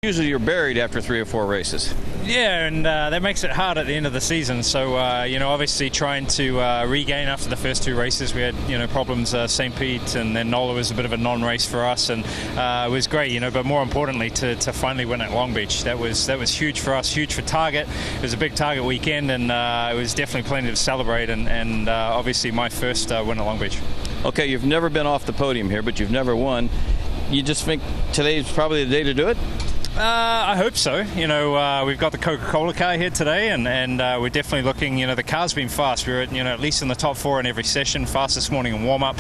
Usually you're buried after 3 or 4 races. Yeah, and that makes it hard at the end of the season. So, obviously trying to regain after the first 2 races. We had, problems, St. Pete, and then NOLA was a bit of a non-race for us, and it was great, but more importantly to finally win at Long Beach. That was huge for us, huge for Target. It was a big Target weekend, and it was definitely plenty to celebrate, and obviously my first win at Long Beach. Okay, you've never been off the podium here, but you've never won. You just think today's probably the day to do it? I hope so. We've got the Coca-Cola car here today, and we're definitely looking. The car's been fast. We were at least in the top 4 in every session. Fast this morning in warm-up.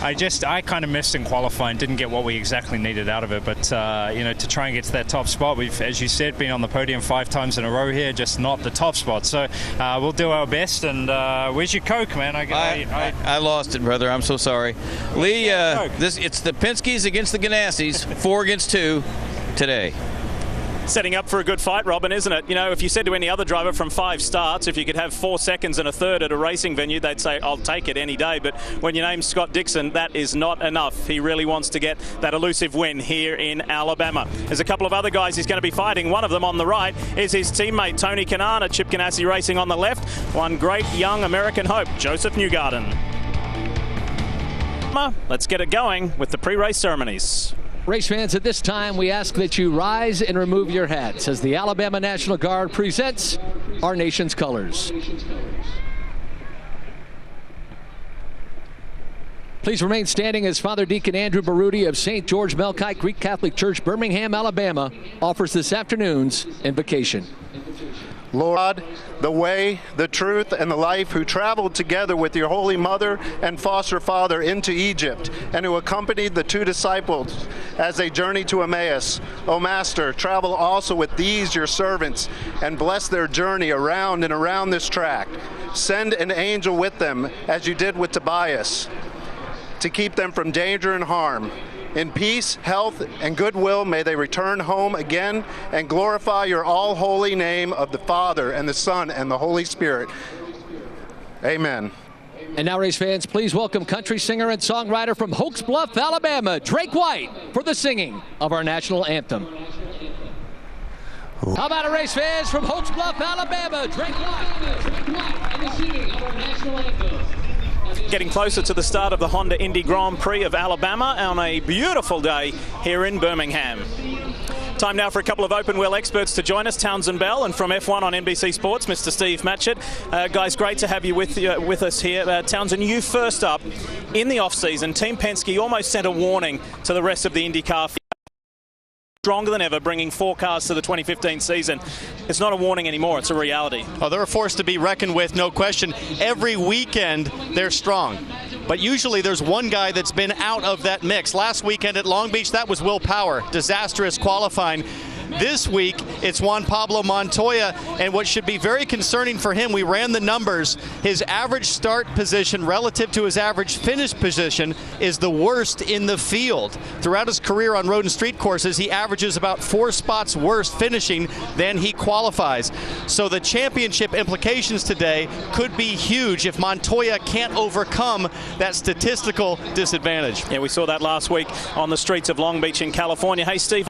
I kind of missed in qualifying. Didn't get what we exactly needed out of it. But to try and get to that top spot, we've, as you said, been on the podium 5 times in a row here, just not the top spot. So we'll do our best. And where's your Coke, man? I lost it, brother. I'm so sorry. Lee, it's the Penske's against the Ganassi's, 4 against 2 today. Setting up for a good fight, Robin, isn't it? If you said to any other driver from 5 starts, if you could have 4 seconds and a third at a racing venue, they'd say, I'll take it any day. But when your name's Scott Dixon, that is not enough. He really wants to get that elusive win here in Alabama. There's a couple of other guys he's going to be fighting. One of them on the right is his teammate, Tony Kanaan at Chip Ganassi Racing on the left. One great young American hope, Joseph Newgarden. Let's get it going with the pre-race ceremonies. Race fans, at this time, we ask that you rise and remove your hats as the Alabama National Guard presents our nation's colors. Please remain standing as Father Deacon Andrew Baruti of St. George Melkite Greek Catholic Church, Birmingham, Alabama, offers this afternoon's invocation. Lord, the way, the truth, and the life, who traveled together with your Holy Mother and foster father into Egypt, and who accompanied the 2 disciples as they journeyed to Emmaus. O Master, travel also with these your servants, and bless their journey around and around this tract. Send an angel with them, as you did with Tobias, to keep them from danger and harm. In peace, health, and goodwill may they return home again and glorify your all-holy name of the Father and the Son and the Holy Spirit. Amen. And now, race fans, please welcome country singer and songwriter from Oaks Bluff, Alabama, Drake White, for the singing of our national anthem. How about it, race fans from Oaks Bluff, Alabama, Drake White, and the singing of our national anthem. Getting closer to the start of the Honda Indy Grand Prix of Alabama on a beautiful day here in Birmingham. Time now for a couple of open-wheel experts to join us. Townsend Bell, and from F1 on NBC Sports, Mr. Steve Matchett. Guys, great to have you with us here. Townsend, you first up. In the off-season, Team Penske almost sent a warning to the rest of the IndyCar field. Stronger than ever, bringing 4 cars to the 2015 season. It's not a warning anymore, it's a reality. Oh, they're a force to be reckoned with, no question. Every weekend, they're strong. But usually there's one guy that's been out of that mix. Last weekend at Long Beach, that was Will Power. Disastrous qualifying. This week, it's Juan Pablo Montoya, and what should be very concerning for him, we ran the numbers, his average start position relative to his average finish position is the worst in the field. Throughout his career on road and street courses, he averages about 4 spots worse finishing than he qualifies. So the championship implications today could be huge if Montoya can't overcome that statistical disadvantage. Yeah, we saw that last week on the streets of Long Beach in California. Hey, Steve.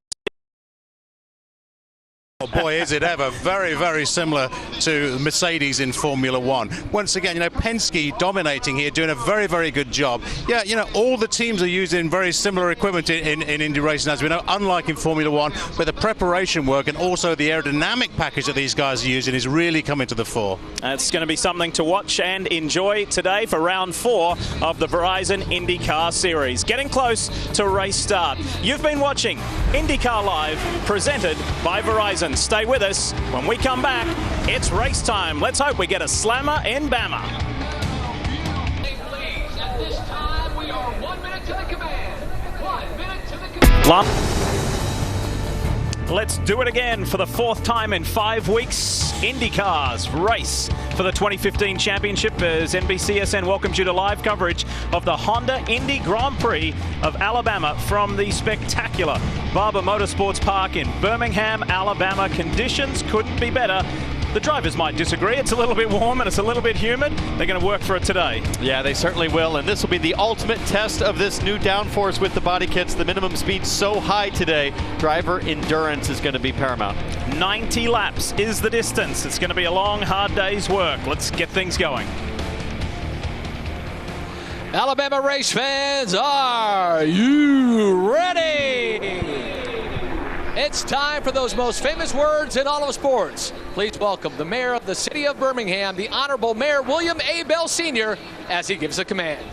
Oh boy, is it ever. Very, very similar to Mercedes in Formula One. Once again, Penske dominating here, doing a very, very good job. Yeah, all the teams are using very similar equipment in Indy racing, as we know, unlike in Formula One, where the preparation work and also the aerodynamic package that these guys are using is really coming to the fore. It's going to be something to watch and enjoy today for round 4 of the Verizon IndyCar Series. Getting close to race start. You've been watching IndyCar Live, presented by Verizon. Stay with us. When we come back, it's race time. Let's hope we get a slammer in Bama. Please, at this time, we are 1 minute to the command. 1 minute to the command. Let's do it again for the 4th time in 5 weeks. IndyCar's race for the 2015 championship as NBCSN welcomes you to live coverage of the Honda Indy Grand Prix of Alabama from the spectacular Barber Motorsports Park in Birmingham, Alabama. Conditions couldn't be better. The drivers might disagree. It's a little bit warm and it's a little bit humid. They're going to work for it today. Yeah, they certainly will, and this will be the ultimate test of this new downforce with the body kits. The minimum speed so high today, driver endurance is going to be paramount. 90 laps is the distance. It's going to be a long, hard day's work. Let's get things going. Alabama race fans, are you ready? It's time for those most famous words in all of sports. Please welcome the mayor of the city of Birmingham, the Honorable Mayor William A. Bell Sr., as he gives a command.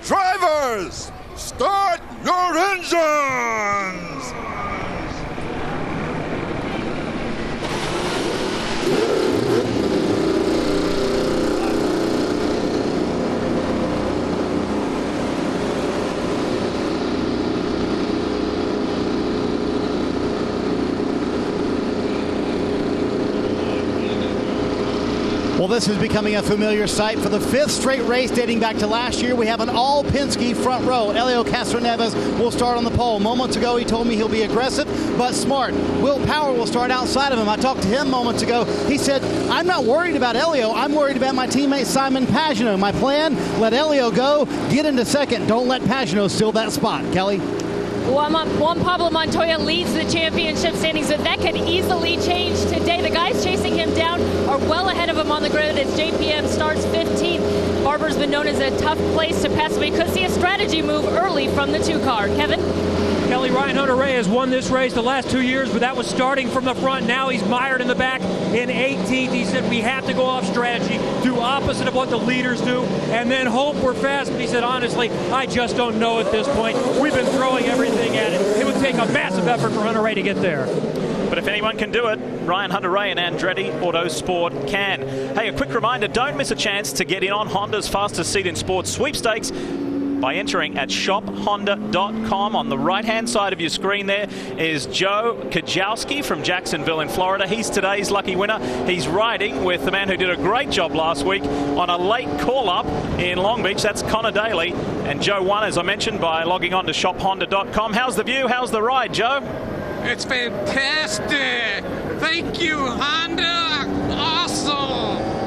Drivers, start your engines! Well, this is becoming a familiar sight. For the 5th straight race dating back to last year, we have an all-Penske front row. Helio Castroneves will start on the pole. Moments ago, he told me he'll be aggressive but smart. Will Power will start outside of him. I talked to him moments ago. He said, I'm not worried about Helio. I'm worried about my teammate Simon Pagenaud. My plan, let Helio go, get into second. Don't let Pagenaud steal that spot. Kelly? Juan Pablo Montoya leads the championship standings, but that could easily change today. The guys chasing him down are well ahead of him on the grid as JPM starts 15th. Barber's been known as a tough place to pass, but we could see a strategy move early from the 2-car. Kevin? Kelly, Ryan Hunter-Reay has won this race the last 2 years, but that was starting from the front. Now he's mired in the back in 18th. He said we have to go off strategy, do opposite of what the leaders do, and then hope we're fast. But he said, honestly, I just don't know at this point. We've been throwing everything at it. It would take a massive effort for Hunter-Reay to get there. But if anyone can do it, Ryan Hunter-Reay and Andretti Autosport can. Hey, a quick reminder, don't miss a chance to get in on Honda's fastest seat in sports sweepstakes by entering at shophonda.com. On the right-hand side of your screen there is Joe Kajowski from Jacksonville in Florida. He's today's lucky winner. He's riding with the man who did a great job last week on a late call-up in Long Beach. That's Connor Daly. And Joe won, as I mentioned, by logging on to shophonda.com. How's the view? How's the ride, Joe? It's fantastic. Thank you, Honda. Awesome.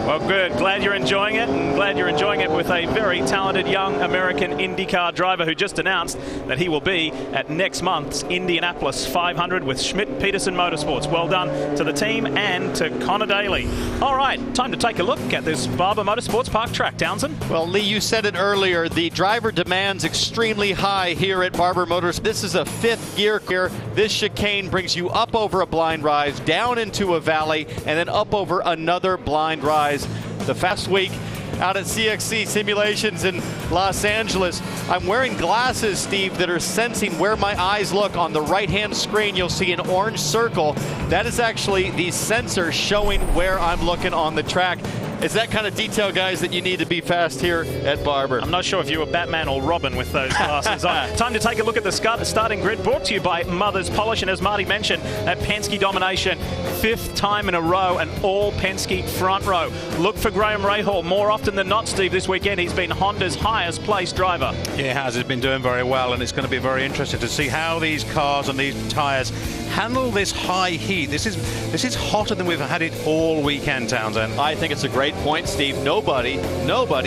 Well, good. Glad you're enjoying it, and glad you're enjoying it with a very talented young American IndyCar driver who just announced that he will be at next month's Indianapolis 500 with Schmidt-Peterson Motorsports. Well done to the team and to Connor Daly. All right, time to take a look at this Barber Motorsports Park track. Townsend? Well, Lee, you said it earlier. The driver demand's extremely high here at Barber Motors. This is a 5th gear here. This chicane brings you up over a blind rise, down into a valley, and then up over another blind rise. The fast week out at CXC Simulations in Los Angeles. I'm wearing glasses, Steve, that are sensing where my eyes look. On the right-hand screen, you'll see an orange circle. That is actually the sensor showing where I'm looking on the track. It's that kind of detail, guys, that you need to be fast here at Barber. I'm not sure if you were Batman or Robin with those glasses on. Time to take a look at the starting grid, brought to you by Mother's Polish. And as Marty mentioned, that Penske domination, 5th time in a row, an all Penske front row. Look for Graham Rahal more often than not, Steve, this weekend. He's been Honda's highest placed driver. Yeah, he has. He's been doing very well, and it's going to be very interesting to see how these cars and these tyres handle this high heat. This is hotter than we've had it all weekend, Townsend. I think it's a great point, Steve. Nobody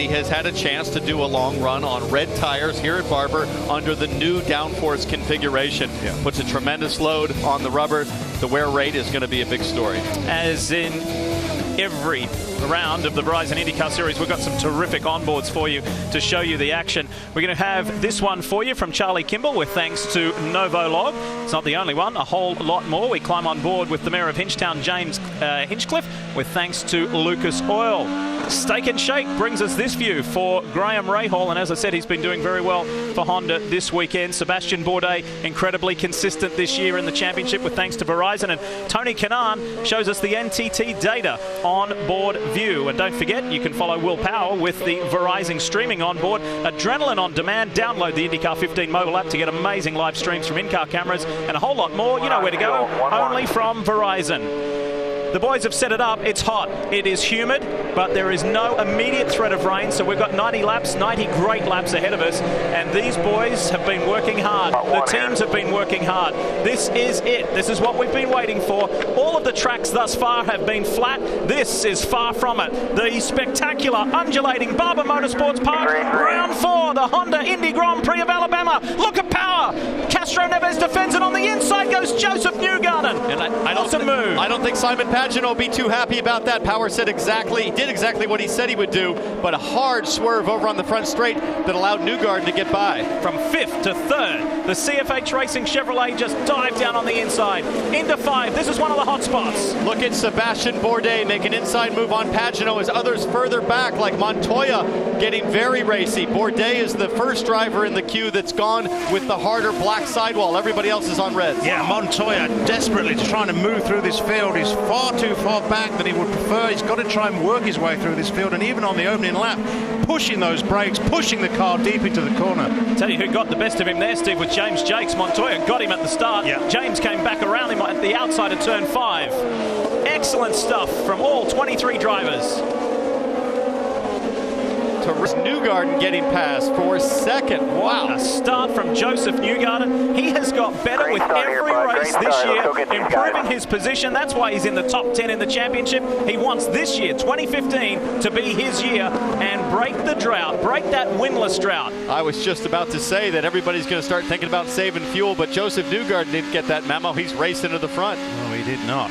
has had a chance to do a long run on red tires here at Barber under the new downforce configuration. Yeah. Puts a tremendous load on the rubber. The wear rate is going to be a big story. As in every round of the Verizon IndyCar Series, we've got some terrific onboards for you to show you the action. We're going to have this one for you from Charlie Kimball with thanks to Novolog. It's not the only one, a whole lot more. We climb on board with the Mayor of Hinchtown, James Hinchcliffe, with thanks to Lucas Oil. Steak and Shake brings us this view for Graham Rahal, and as I said, he's been doing very well for Honda this weekend. Sebastian Bourdais, incredibly consistent this year in the championship with thanks to Verizon, and Tony Kanaan shows us the NTT data on board view. And don't forget, you can follow Will Power with the Verizon streaming on board. Adrenaline on demand. Download the IndyCar 15 mobile app to get amazing live streams from in-car cameras and a whole lot more. You know where to go, only from Verizon. The boys have set it up. It's hot. It is humid, but there is no immediate threat of rain. So we've got 90 laps, 90 great laps ahead of us. And these boys have been working hard. The teams have been working hard. This is it. This is what we've been waiting for. All of the tracks thus far have been flat. This is far from it. The spectacular undulating Barber Motorsports Park, round 4, the Honda Indy Grand Prix of Alabama. Look at power. Castro Neves defends it. On the inside goes Joseph Newgarden. And I don't think Simon Pagenaud will be too happy about that. Power did exactly what he said he would do, but a hard swerve over on the front straight that allowed Newgarden to get by. From 5th to 3rd, the CFH Racing Chevrolet just dived down on the inside. Into 5. This is one of the hot spots. Look at Sebastian Bourdais make an inside move on Pagenaud as others further back, like Montoya, getting very racy. Bourdais is the first driver in the queue that's gone with the harder black sidewall. Everybody else is on reds. Yeah, Montoya desperately trying to move through this field. He's far too far back than he would prefer. He's got to try and work his way through this field, and even on the opening lap, pushing those brakes, pushing the car deep into the corner. Tell you who got the best of him there, Steve, with James Jakes. Montoya got him at the start. Yeah. James came back around him at the outside of turn 5. Excellent stuff from all 23 drivers. Newgarden getting past for second. Wow. A start from Joseph Newgarden. He has got better with every race this year, improving his position. That's why he's in the top 10 in the championship. He wants this year, 2015, to be his year and break the drought, break that winless drought. I was just about to say that everybody's going to start thinking about saving fuel, but Joseph Newgarden didn't get that memo. He's racing to the front. No, he did not.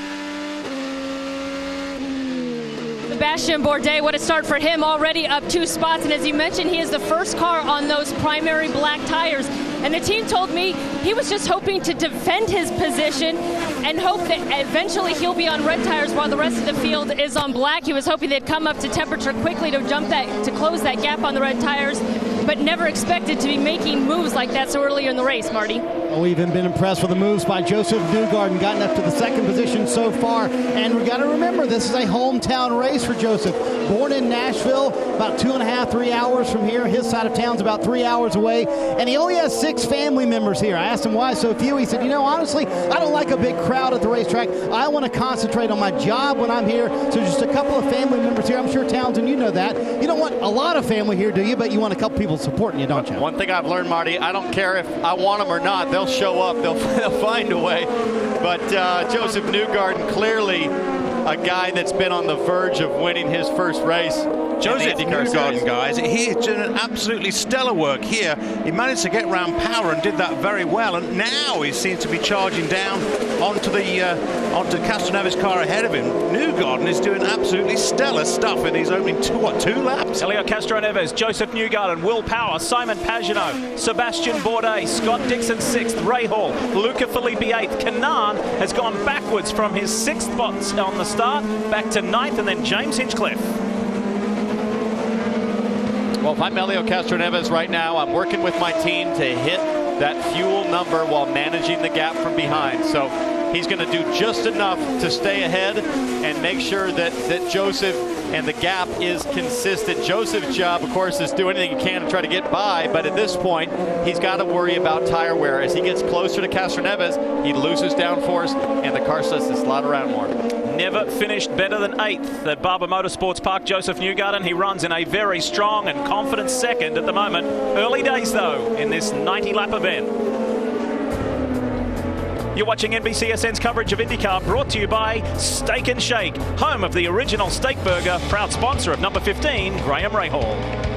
Sebastian Bourdais, what a start for him, already up 2 spots. And as you mentioned, he is the first car on those primary black tires. And the team told me he was just hoping to defend his position and hope that eventually he'll be on red tires while the rest of the field is on black. He was hoping they'd come up to temperature quickly to close that gap on the red tires, but never expected to be making moves like that so early in the race, Marty. We've even been impressed with the moves by Joseph Newgarden, gotten up to the 2nd position so far. And we've got to remember, this is a hometown race for Joseph. Born in Nashville, about 2.5, 3 hours from here. His side of town's about 3 hours away. And he only has 6 family members here. I asked him why so few. He said, honestly, I don't like a big crowd at the racetrack. I want to concentrate on my job when I'm here. So just a couple of family members here. I'm sure, Townsend, you know that. You don't want a lot of family here, do you? But you want a couple people supporting you, don't you? One thing I've learned, Marty, I don't care if I want them or not. They'll show up. They'll find a way. But Joseph Newgarden, clearly a guy that's been on the verge of winning his first race. Joseph Newgarden, guys, he is doing absolutely stellar work here. He managed to get round Power and did that very well, and now he seems to be charging down onto Castroneves' car ahead of him. Newgarden is doing absolutely stellar stuff in these opening 2 laps. Helio Castroneves, Joseph Newgarden, Will Power, Simon Pagenaud, Sebastian Bourdais, Scott Dixon 6th, Ray Hall, Luca Filippi 8th. Canaan has gone backwards from his 6th spot on the start back to 9th, and then James Hinchcliffe. Well, if I'm Helio Castroneves right now, I'm working with my team to hit that fuel number while managing the gap from behind. So he's going to do just enough to stay ahead and make sure that Joseph and the gap is consistent. Joseph's job, of course, is do anything he can to try to get by, but at this point, he's got to worry about tire wear. As he gets closer to Castroneves, he loses downforce, and the car starts to slide around more. Never finished better than 8th at Barber Motorsports Park, Joseph Newgarden. He runs in a very strong and confident 2nd at the moment. Early days, though, in this 90-lap event. You're watching NBCSN's coverage of IndyCar, brought to you by Steak and Shake, home of the original steak burger, proud sponsor of number 15, Graham Rahal.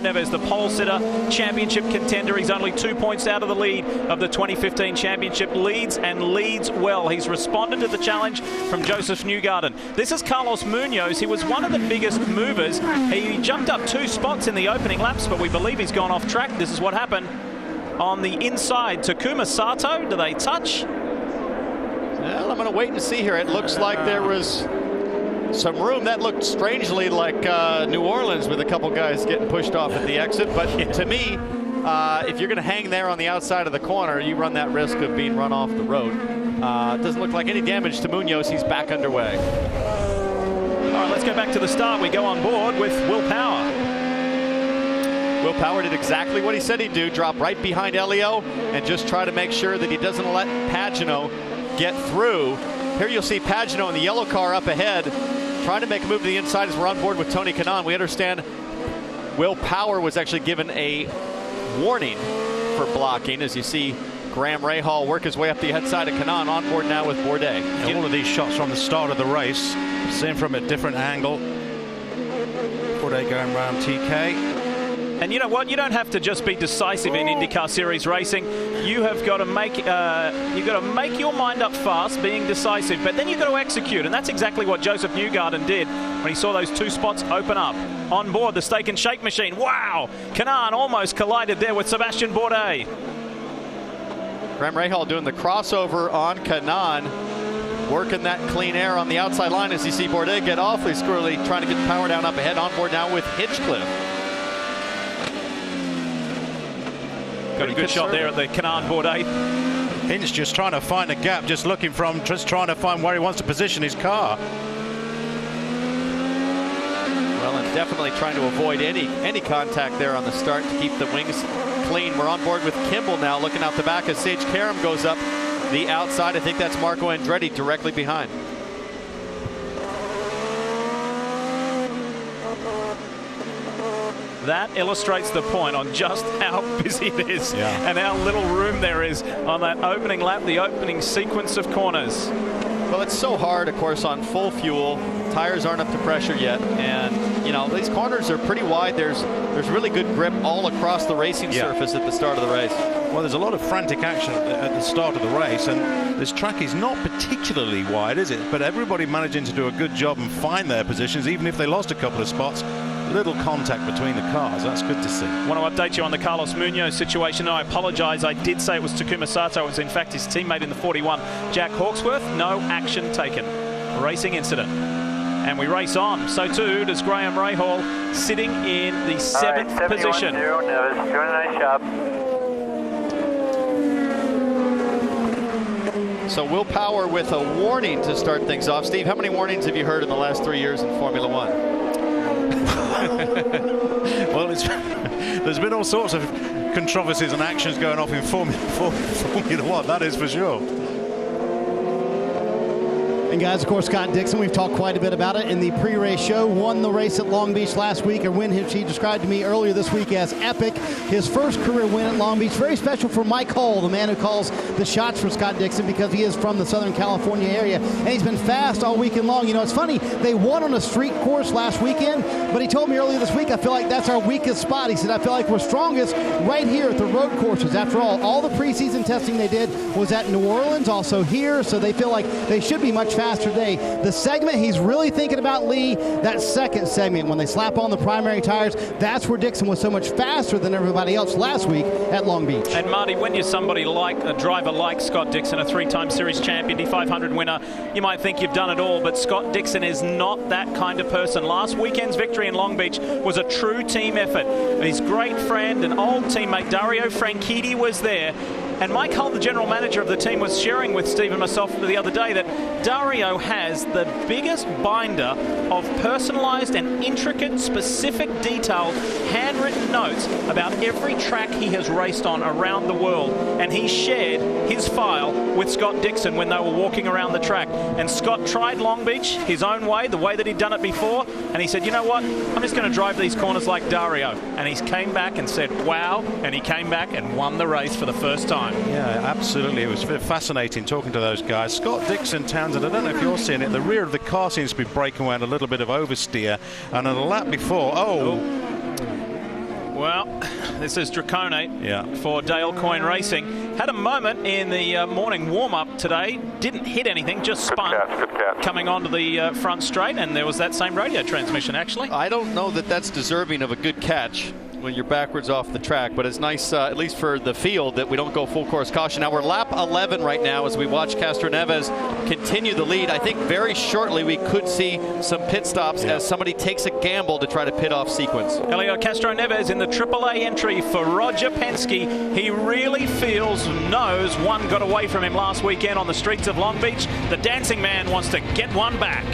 Neves, the pole sitter, championship contender. He's only 2 points out of the lead of the 2015 championship. Leads and leads well. He's responded to the challenge from Joseph Newgarden. This is Carlos Munoz. He was one of the biggest movers. He jumped up 2 spots in the opening laps, but we believe he's gone off track. This is what happened on the inside. Takuma Sato, do they touch? Well, I'm going to wait and see here. It looks like there was some room. That looked strangely like New Orleans with a couple guys getting pushed off at the exit. But to me, if you're going to hang there on the outside of the corner, you run that risk of being run off the road. It doesn't look like any damage to Munoz. He's back underway. All right, let's go back to the start. We go on board with Will Power. Will Power did exactly what he said he'd do, drop right behind Elio and just try to make sure that he doesn't let Pagenaud get through. Here you'll see Pagenaud in the yellow car up ahead, trying to make a move to the inside as we're on board with Tony Kanaan. We understand Will Power was actually given a warning for blocking, as you see Graham Rahal work his way up the head side of Kanaan, on board now with Bourdais. And all of these shots from the start of the race, seen from a different angle. Bourdais going around TK. And you know what? You don't have to just be decisive in IndyCar Series racing. You have got to make your mind up fast, being decisive, but then you've got to execute, and that's exactly what Joseph Newgarden did when he saw those 2 spots open up. On board the Steak and Shake machine. Wow! Kanaan almost collided there with Sebastian Bourdais. Graham Rahal doing the crossover on Kanaan, working that clean air on the outside line as you see Bourdais get awfully squirrely, trying to get the power down up ahead. On board now with Hinchcliffe. Got a good shot there at the Kanaan Bourdais. Hinch just trying to find a gap, just trying to find where he wants to position his car. Well, and definitely trying to avoid any contact there on the start to keep the wings clean. We're on board with Kimball now, looking out the back as Sage Karam goes up the outside. I think that's Marco Andretti directly behind. That illustrates the point on just how busy it is and how little room there is on that opening lap, the opening sequence of corners. Well, it's so hard, of course, on full fuel. Tires aren't up to pressure yet, and you know these corners are pretty wide. There's really good grip all across the racing surface at the start of the race. Well, there's a lot of frantic action at the start of the race, and this track is not particularly wide, is it? But everybody managing to do a good job and find their positions, even if they lost a couple of spots. Little contact between the cars. That's good to see. I want to update you on the Carlos Munoz situation. I apologize. I did say it was Takuma Sato. It was in fact his teammate in the 41, Jack Hawksworth. No action taken. A racing incident. And we race on. So too does Graham Rahal, sitting in the 7th position. Neves, doing a nice job. So Will Power with a warning to start things off. Steve, how many warnings have you heard in the last 3 years in Formula One? Well, there's been all sorts of controversies and actions going off in Formula One, that is for sure. And guys, of course, Scott Dixon, we've talked quite a bit about it in the pre-race show, won the race at Long Beach last week, a win he described to me earlier this week as epic. His first career win at Long Beach, very special for Mike Hull, the man who calls the shots for Scott Dixon because he is from the Southern California area, and he's been fast all weekend long. You know, it's funny, they won on a street course last weekend, but he told me earlier this week, I feel like that's our weakest spot. He said, I feel like we're strongest right here at the road courses. After all the preseason testing they did was at New Orleans, also here, so they feel like they should be much faster today. The segment he's really thinking about, Lee, that second segment when they slap on the primary tires, that's where Dixon was so much faster than everybody else last week at Long Beach. And Marty, when you're somebody like a driver like Scott Dixon, a 3-time series champion, Indy 500 winner, you might think you've done it all, but Scott Dixon is not that kind of person. Last weekend's victory in Long Beach was a true team effort. His great friend and old teammate Dario Franchitti was there. And Mike Hull, the general manager of the team, was sharing with Steve and myself the other day that Dario has the biggest binder of personalized and intricate, specific, detailed, handwritten notes about every track he has raced on around the world. And he shared his file with Scott Dixon when they were walking around the track. And Scott tried Long Beach his own way, the way that he'd done it before. And he said, you know what? I'm just going to drive these corners like Dario. And he came back and said, wow. And he came back and won the race for the first time. Yeah, absolutely. It was fascinating talking to those guys. Scott Dixon, Townsend, I don't know if you're seeing it, the rear of the car seems to be breaking around a little bit of oversteer. And on a lap before, Well, this is Draconate for Dale Coyne Racing. Had a moment in the morning warm-up today. Didn't hit anything, just spun. Good catch. Coming onto the front straight, and there was that same radio transmission, actually. I don't know that that's deserving of a good catch when you're backwards off the track, but it's nice, at least for the field, that we don't go full course caution. Now we're lap 11 right now as we watch Castroneves continue the lead. I think very shortly we could see some pit stops as somebody takes a gamble to try to pit off sequence. Helio Castroneves in the AAA entry for Roger Penske. He really knows one got away from him last weekend on the streets of Long Beach. The dancing man wants to get one back.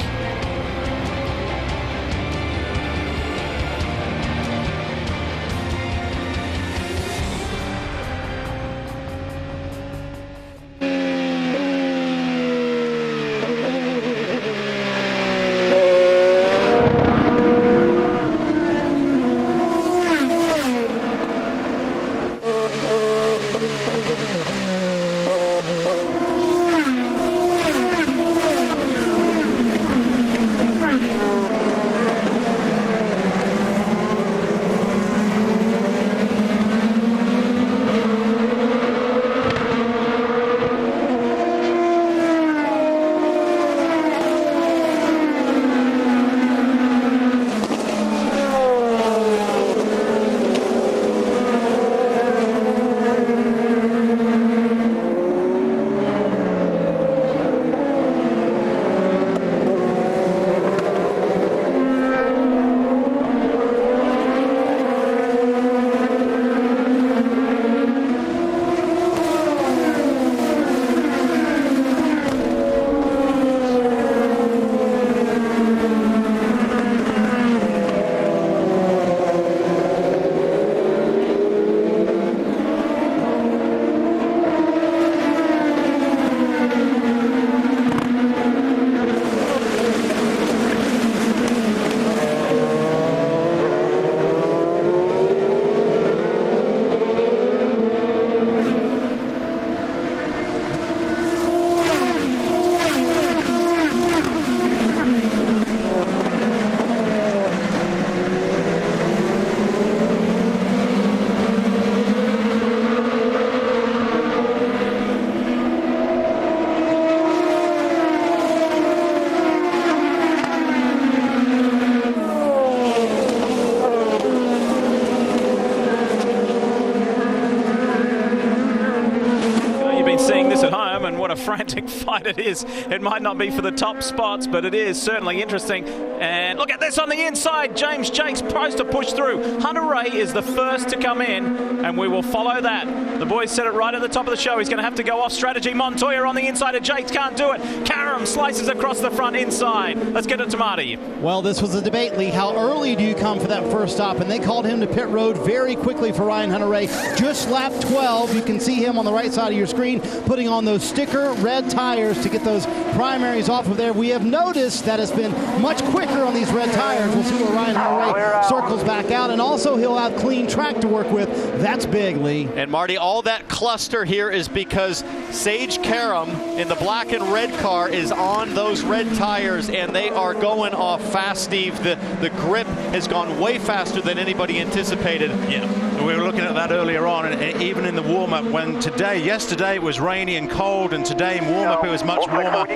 Frantic fight it is. It might not be for the top spots, but it is certainly interesting. And look at this on the inside. James Jakes tries to push through. Hunter-Reay is the first to come in, and we will follow that. The boys said it right at the top of the show. He's going to have to go off strategy. Montoya on the inside of Jakes can't do it. Karam slices across the front inside. Let's get it to Marty. Well, this was a debate, Lee. How early do you come for that first stop? And they called him to pit road very quickly for Ryan Hunter-Reay. Just lap 12, you can see him on the right side of your screen putting on those sticker red tires to get those primaries off of there. We have noticed that it's been much quicker on these red tires. We'll see where Ryan Hunter-Reay circles back out, and also he'll have clean track to work with. That's big, Lee. And Marty, all that cluster here is because Sage Karam in the black and red car is on those red tires, and they are going off fast, Steve. The grip has gone way faster than anybody anticipated. Yeah, we were looking at that earlier on, and even in the warm-up, when yesterday it was rainy and cold, and today in warm-up it was much warmer.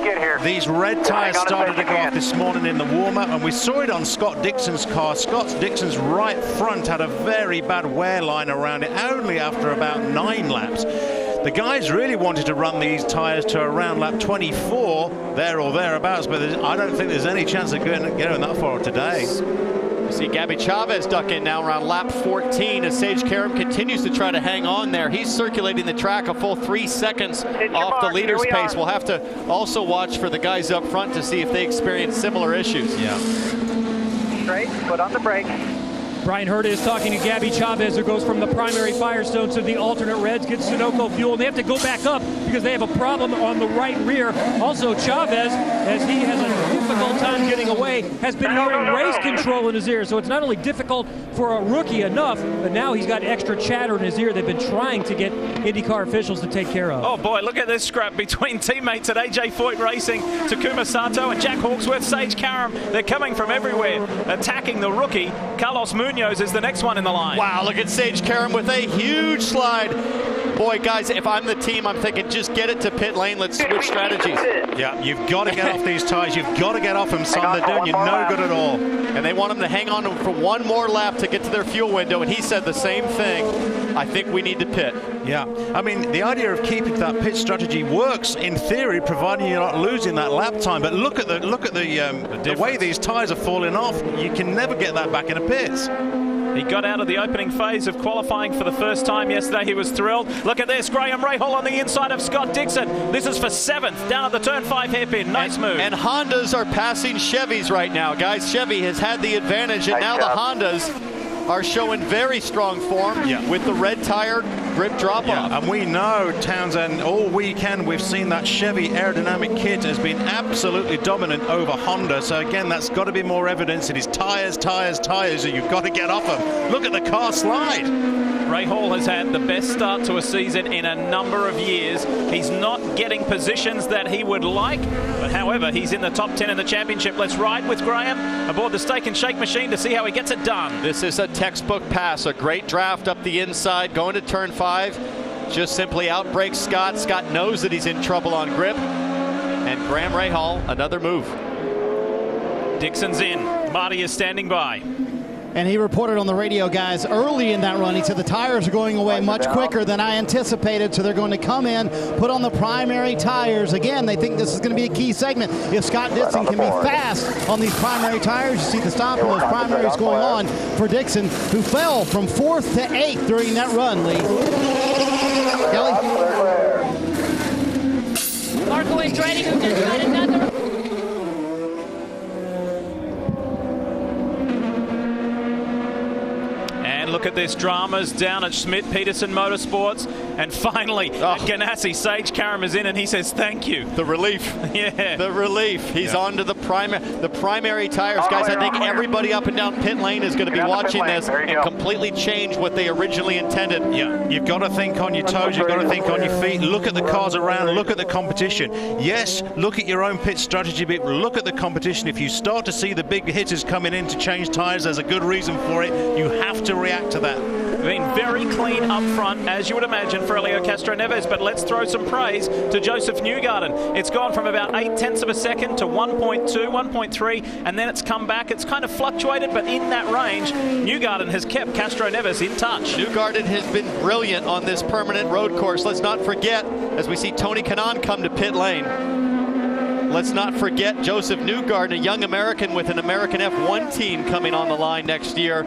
These red tires started to go off this morning in the warm-up, and we saw it on Scott Dixon's car. Scott Dixon's right front had a very bad wear line around it, only after about 9 laps. The guys really wanted to run these tires to around lap 24, there or thereabouts, but I don't think there's any chance of getting that far today. You see Gabby Chavez duck in now around lap 14 as Sage Karam continues to try to hang on there. He's circulating the track a full 3 seconds off the leader's pace. We'll have to also watch for the guys up front to see if they experience similar issues. Yeah. Straight, foot on the brake. Brian Hurta is talking to Gabby Chavez, who goes from the primary Firestone to the alternate reds, gets Sunoco fuel, and they have to go back up because they have a problem on the right rear. Also, Chavez, as he has a difficult time getting away, has been hearing race control in his ear. So it's not only difficult for a rookie enough, but now he's got extra chatter in his ear they've been trying to get IndyCar officials to take care of. Oh boy, look at this scrap between teammates at AJ Foyt Racing, Takuma Sato and Jack Hawksworth, Sage Karam. They're coming from everywhere, attacking the rookie. Carlos Munoz is the next one in the line. Wow, look at Sage Karam with a huge slide. Boy, guys, if I'm the team, I'm thinking just get it to pit lane. Let's switch strategies. Yeah, you've got to get off these tires. You've got to get off them, son. They're doing you no good at all. And they want him to hang on to him for one more lap to get to their fuel window, and he said the same thing. I think we need to pit. Yeah, I mean, the idea of keeping that pit strategy works in theory, providing you're not losing that lap time. But look at the way these tires are falling off. You can never get that back in the pits. He got out of the opening phase of qualifying for the first time yesterday. He was thrilled. Look at this, Graham Rahal on the inside of Scott Dixon. This is for 7th, down at the turn 5 hairpin. Nice move. And Hondas are passing Chevys right now, guys. Chevy has had the advantage, and now the Hondas are showing very strong form with the red tire grip drop off. And we know, Townsend, all weekend we've seen that Chevy aerodynamic kit has been absolutely dominant over Honda. So again, that's got to be more evidence. It is tires, and you've got to get off them. Look at the car slide. Rahal has had the best start to a season in a number of years. He's not getting positions that he would like, but however, he's in the top 10 in the championship. Let's ride with Graham aboard the Steak and Shake machine to see how he gets it done. This is a textbook pass, a great draft up the inside, going to turn 5. Just simply outbrakes Scott. Scott knows that he's in trouble on grip. And Graham Rahal, another move. Dixon's in. Marty is standing by. And he reported on the radio, guys, early in that run, he said the tires are going away much quicker than I anticipated, so they're going to come in, put on the primary tires. Again, they think this is going to be a key segment. If Scott Dixon can be fast on these primary tires, you see the stop of those primaries going on for Dixon, who fell from 4th to 8th during that run, Lee. Kelly? Marco Andretti, who just got another. Look at this, dramas down at Schmidt-Peterson Motorsports. And finally, at Ganassi, Sage Karam is in and he says thank you. The relief. Yeah. The relief. He's on to the primary tires. Guys, I think everybody up and down pit lane is going to be watching this and completely change what they originally intended. Yeah, you've got to think on your toes. You've got to think on your feet. Look at the cars around. Look at the competition. Yes, look at your own pit strategy, but look at the competition. If you start to see the big hitters coming in to change tires, there's a good reason for it. You have to react to that. Been very clean up front, as you would imagine, for Helio Castroneves, but let's throw some praise to Joseph Newgarden. It's gone from about 0.8 of a second to 1.2, 1.3, and then it's come back. It's kind of fluctuated, but in that range, Newgarden has kept Castroneves in touch. Newgarden has been brilliant on this permanent road course. Let's not forget, as we see Tony Kanaan come to pit lane, let's not forget Joseph Newgarden, a young American with an American F1 team coming on the line next year.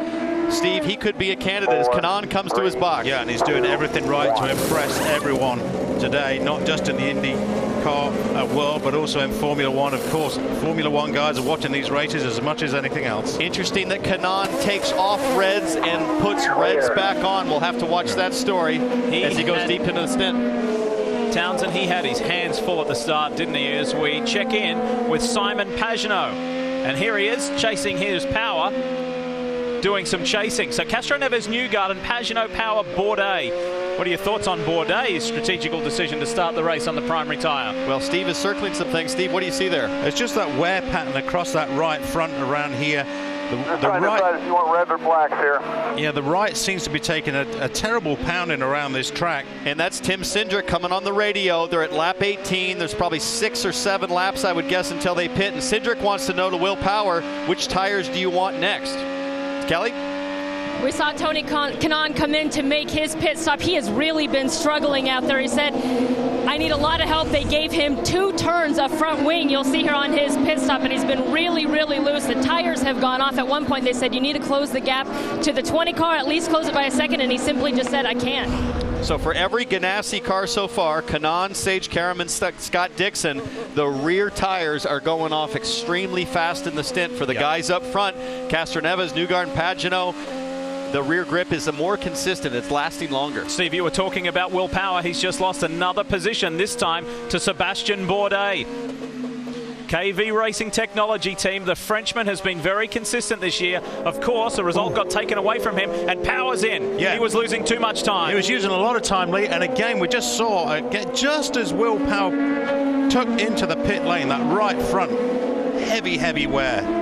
Steve, he could be a candidate as Kanaan comes to his box. Yeah, and he's doing everything right to impress everyone today, not just in the IndyCar world, but also in Formula One. Of course, Formula One guys are watching these races as much as anything else. Interesting that Kanaan takes off reds and puts reds back on. We'll have to watch that story as he goes deep into the stint. Townsend, he had his hands full at the start, didn't he, as we check in with Simon Pagenaud. And here he is, chasing his power, doing some chasing. So Castroneves, Newgarden, Pagenaud, Power, Bourdais. What are your thoughts on Bourdais' strategical decision to start the race on the primary tyre? Well, Steve is circling some things. Steve, what do you see there? It's just that wear pattern across that right front around here. The right, if you want red or blacks here. Yeah, the right seems to be taking a terrible pounding around this track. And that's Tim Cindric coming on the radio. They're at lap 18. There's probably 6 or 7 laps, I would guess, until they pit. And Cindric wants to know to Will Power, which tires do you want next? Kelly? We saw Tony Kanaan come in to make his pit stop. He has really been struggling out there. He said, I need a lot of help. They gave him 2 turns of front wing. You'll see here on his pit stop, and he's been really, really loose. The tires have gone off. At one point, they said, you need to close the gap to the 20 car, at least close it by a second, and he simply just said, I can't. So for every Ganassi car so far, Kanaan, Sage Karam, and Scott Dixon, the rear tires are going off extremely fast in the stint for the guys up front. Castroneves, Newgarden, Pagenaud. the rear grip is more consistent. It's lasting longer. Steve, you were talking about Will Power. He's just lost another position, this time to Sebastian Bourdais. KV Racing Technology team, the Frenchman has been very consistent this year. Of course, the result got taken away from him, and Power's in. Yeah. He was losing too much time. He was using a lot of time, Lee, and again, we just saw, just as Will Power took into the pit lane, that right front, heavy wear.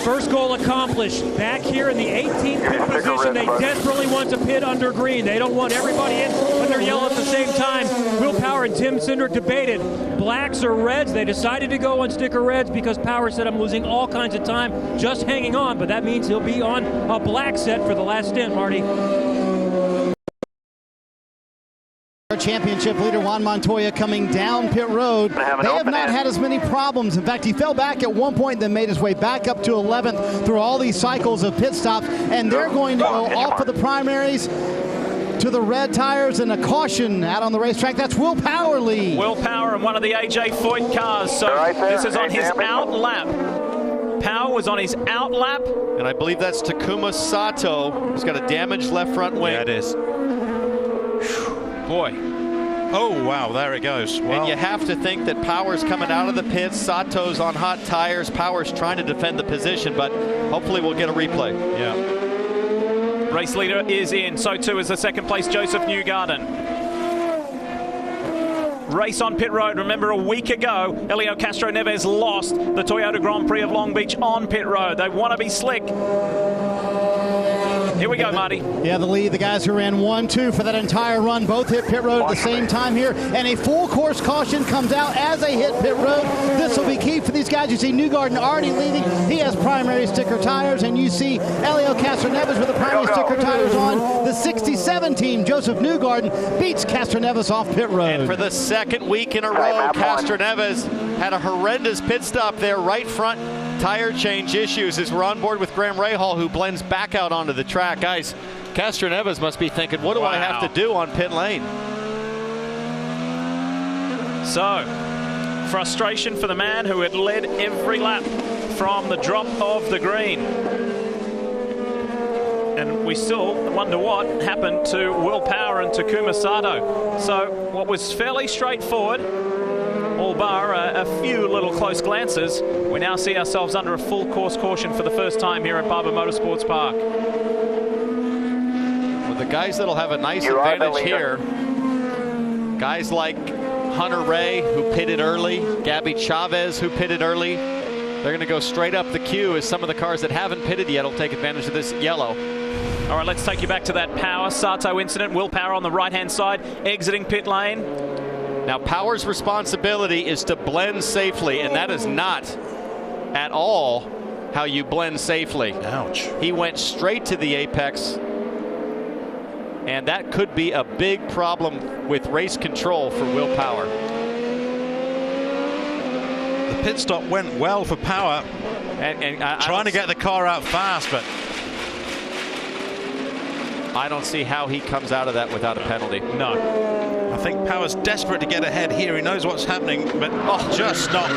First goal accomplished. Back here in the 18th pit position, they desperately want to pit under green. They don't want everybody in under yellow at the same time. Will Power and Tim Cinder debated blacks or reds. They decided to go on sticker reds because Power said, I'm losing all kinds of time just hanging on, but that means he'll be on a black set for the last stint, Marty. Championship leader Juan Montoya coming down pit road. They have not had as many problems. In fact, he fell back at one point, then made his way back up to 11th through all these cycles of pit stops, and they're going to go off of the primaries to the red tires and a caution out on the racetrack. That's Will Power lead. Will Power and one of the AJ Foyt cars. So this is on his out lap. Power was on his out lap. And I believe that's Takuma Sato, who's got a damaged left front wing. Yeah, it is. Boy. Oh, wow, there it goes. Well, and you have to think that Power's coming out of the pits. Sato's on hot tires. Power's trying to defend the position, but hopefully we'll get a replay. Yeah. Race leader is in. So too is the second place Joseph Newgarden. Race on pit road. Remember, a week ago, Helio Castro Neves lost the Toyota Grand Prix of Long Beach on pit road. They want to be slick. Here we go, Marty. Yeah, the lead, the guys who ran 1-2 for that entire run, both hit pit road at the same time here, and a full course caution comes out as they hit pit road. This will be key for these guys. You see Newgarden already leading. He has primary sticker tires, and you see Helio Castroneves with the primary sticker tires on. The 67 team, Joseph Newgarden, beats Castroneves off pit road. And for the second week in a row, Castroneves had a horrendous pit stop there, right front tire change issues as we're on board with Graham Rahal, who blends back out onto the track. Guys, Castroneves must be thinking, what do I have to do on pit lane? So, frustration for the man who had led every lap from the drop of the green. And we still wonder what happened to Will Power and Takuma Sato. So, what was fairly straightforward, all bar a few little close glances, we now see ourselves under a full course caution for the first time here at Barber Motorsports Park. Well, the guys that'll have a nice advantage here, guys like Hunter-Reay, who pitted early, Gabby Chavez, who pitted early, they're going to go straight up the queue as some of the cars that haven't pitted yet will take advantage of this yellow. All right, let's take you back to that Power Sato incident. Will Power on the right-hand side, exiting pit lane. Now, Power's responsibility is to blend safely, and that is not at all how you blend safely. Ouch. He went straight to the apex, and that could be a big problem with race control for Will Power. The pit stop went well for Power, and trying to get the car out fast, but I don't see how he comes out of that without a penalty. No. I think Power's desperate to get ahead here. He knows what's happening, but just not.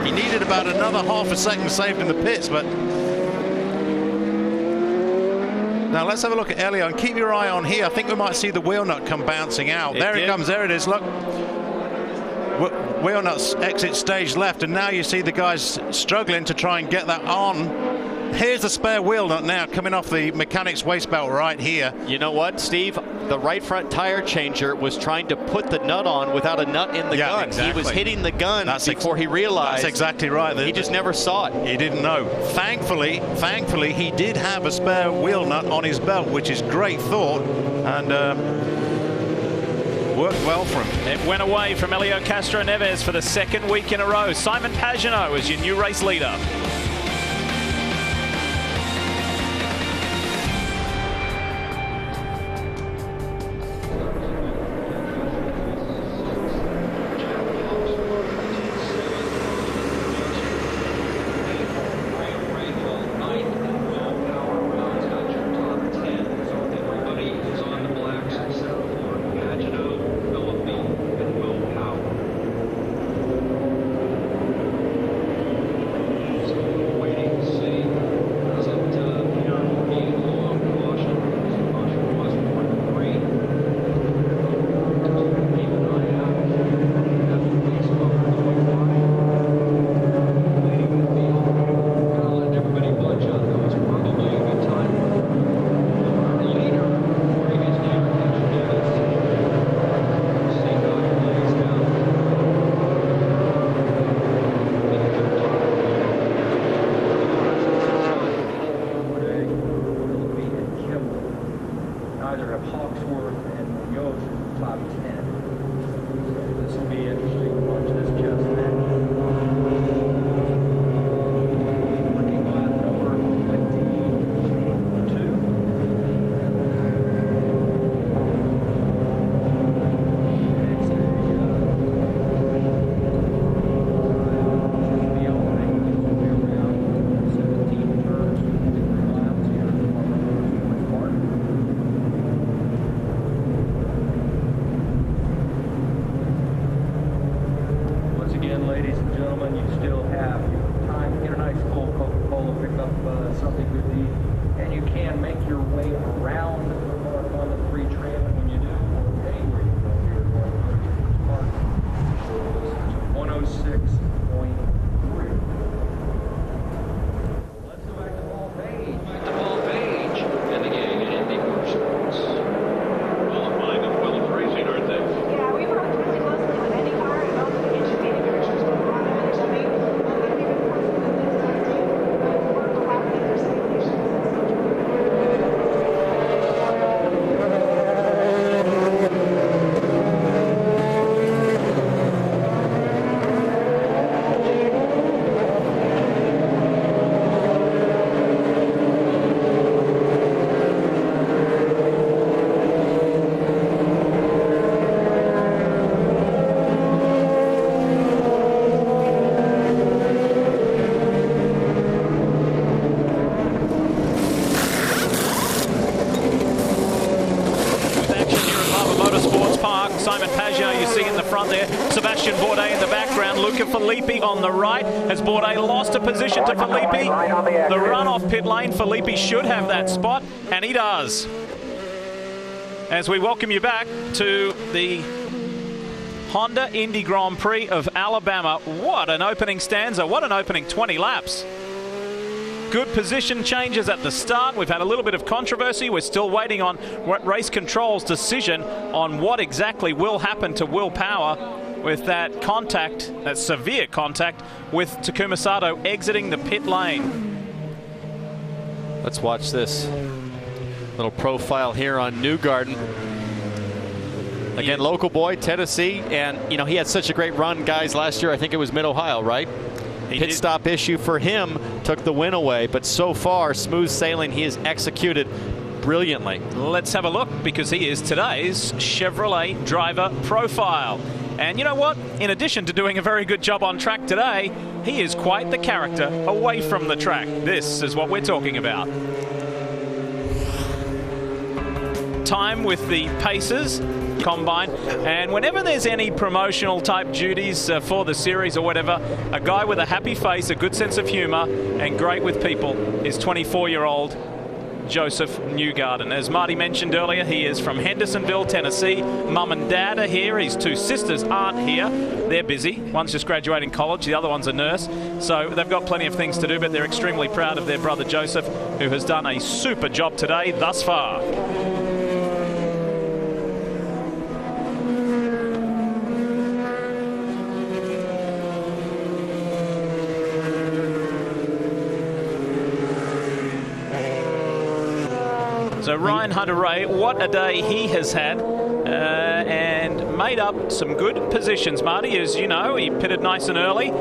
He needed about another half a second saved in the pits, but now let's have a look at Helio and keep your eye on here. I think we might see the wheel nut come bouncing out. There it comes. There it is. Look. Wheel nuts exit stage left, and now you see the guys struggling to try and get that on. Here's the spare wheel nut now coming off the mechanic's waist belt right here. You know what, Steve? The right front tire changer was trying to put the nut on without a nut in the gun. Exactly. He was hitting the gun before he realized. That's exactly right. He just never saw it. He didn't know. Thankfully, he did have a spare wheel nut on his belt, which is great thought, and worked well for him. It went away from Helio Castro Neves for the second week in a row. Simon Pagenaud is your new race leader. something could be. And you can make your way around the North London 3 trail, and when you do, or anywhere you go here at North London Park, 106.3. Let's go back to Paul Page. Back to Paul Page and the gang at Indy Motorsports. Qualifying and well racing, aren't they? Yeah, we worked really closely with Indycar and also the engine manufacturers for a lot of it. I mean, we've been working with this team, work a lot with their simulations and such. Filippi on the right. Has Bourdais lost a position to Filippi? The run off pit lane, Filippi should have that spot, and he does. As we welcome you back to the Honda Indy Grand Prix of Alabama. What an opening stanza, what an opening 20 laps. Good position changes at the start. We've had a little bit of controversy. We're still waiting on race control's decision on what exactly will happen to Will Power with that contact, that severe contact with Takuma Sato exiting the pit lane. Let's watch this little profile here on Newgarden. Again, local boy, Tennessee, and you know he had such a great run, guys, last year. I think it was Mid-Ohio, right? Pit stop issue for him took the win away, but so far, smooth sailing. He has executed brilliantly. Let's have a look, because he is today's Chevrolet driver profile. And you know what? In addition to doing a very good job on track today, he is quite the character away from the track. This is what we're talking about. Time with the Pacers Combine, and whenever there's any promotional type duties for the series or whatever, a guy with a happy face, a good sense of humor, and great with people is 24-year-old Joseph Newgarden. As Marty mentioned earlier, he is from Hendersonville, Tennessee. Mum and dad are here. His two sisters aren't here. They're busy. One's just graduating college, the other one's a nurse. So they've got plenty of things to do, but they're extremely proud of their brother Joseph, who has done a super job today thus far. So Ryan Hunter-Reay, what a day he has had, and made up some good positions. Marty, as you know, he pitted nice and early,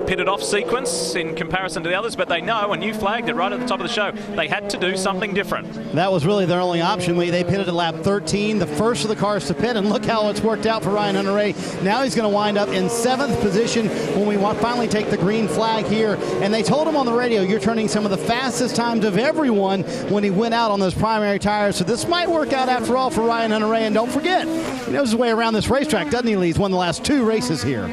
pitted off sequence in comparison to the others, but they know, and you flagged it right at the top of the show, they had to do something different. That was really their only option. They pitted at lap 13, the first of the cars to pit, and look how it's worked out for Ryan Hunter-Reay. Now he's going to wind up in 7th position when we finally take the green flag here. And they told him on the radio, you're turning some of the fastest times of everyone when he went out on those primary tires. So this might work out after all for Ryan Hunter-Reay. And don't forget, he knows his way around this racetrack, doesn't he, Lee? He's won the last 2 races here.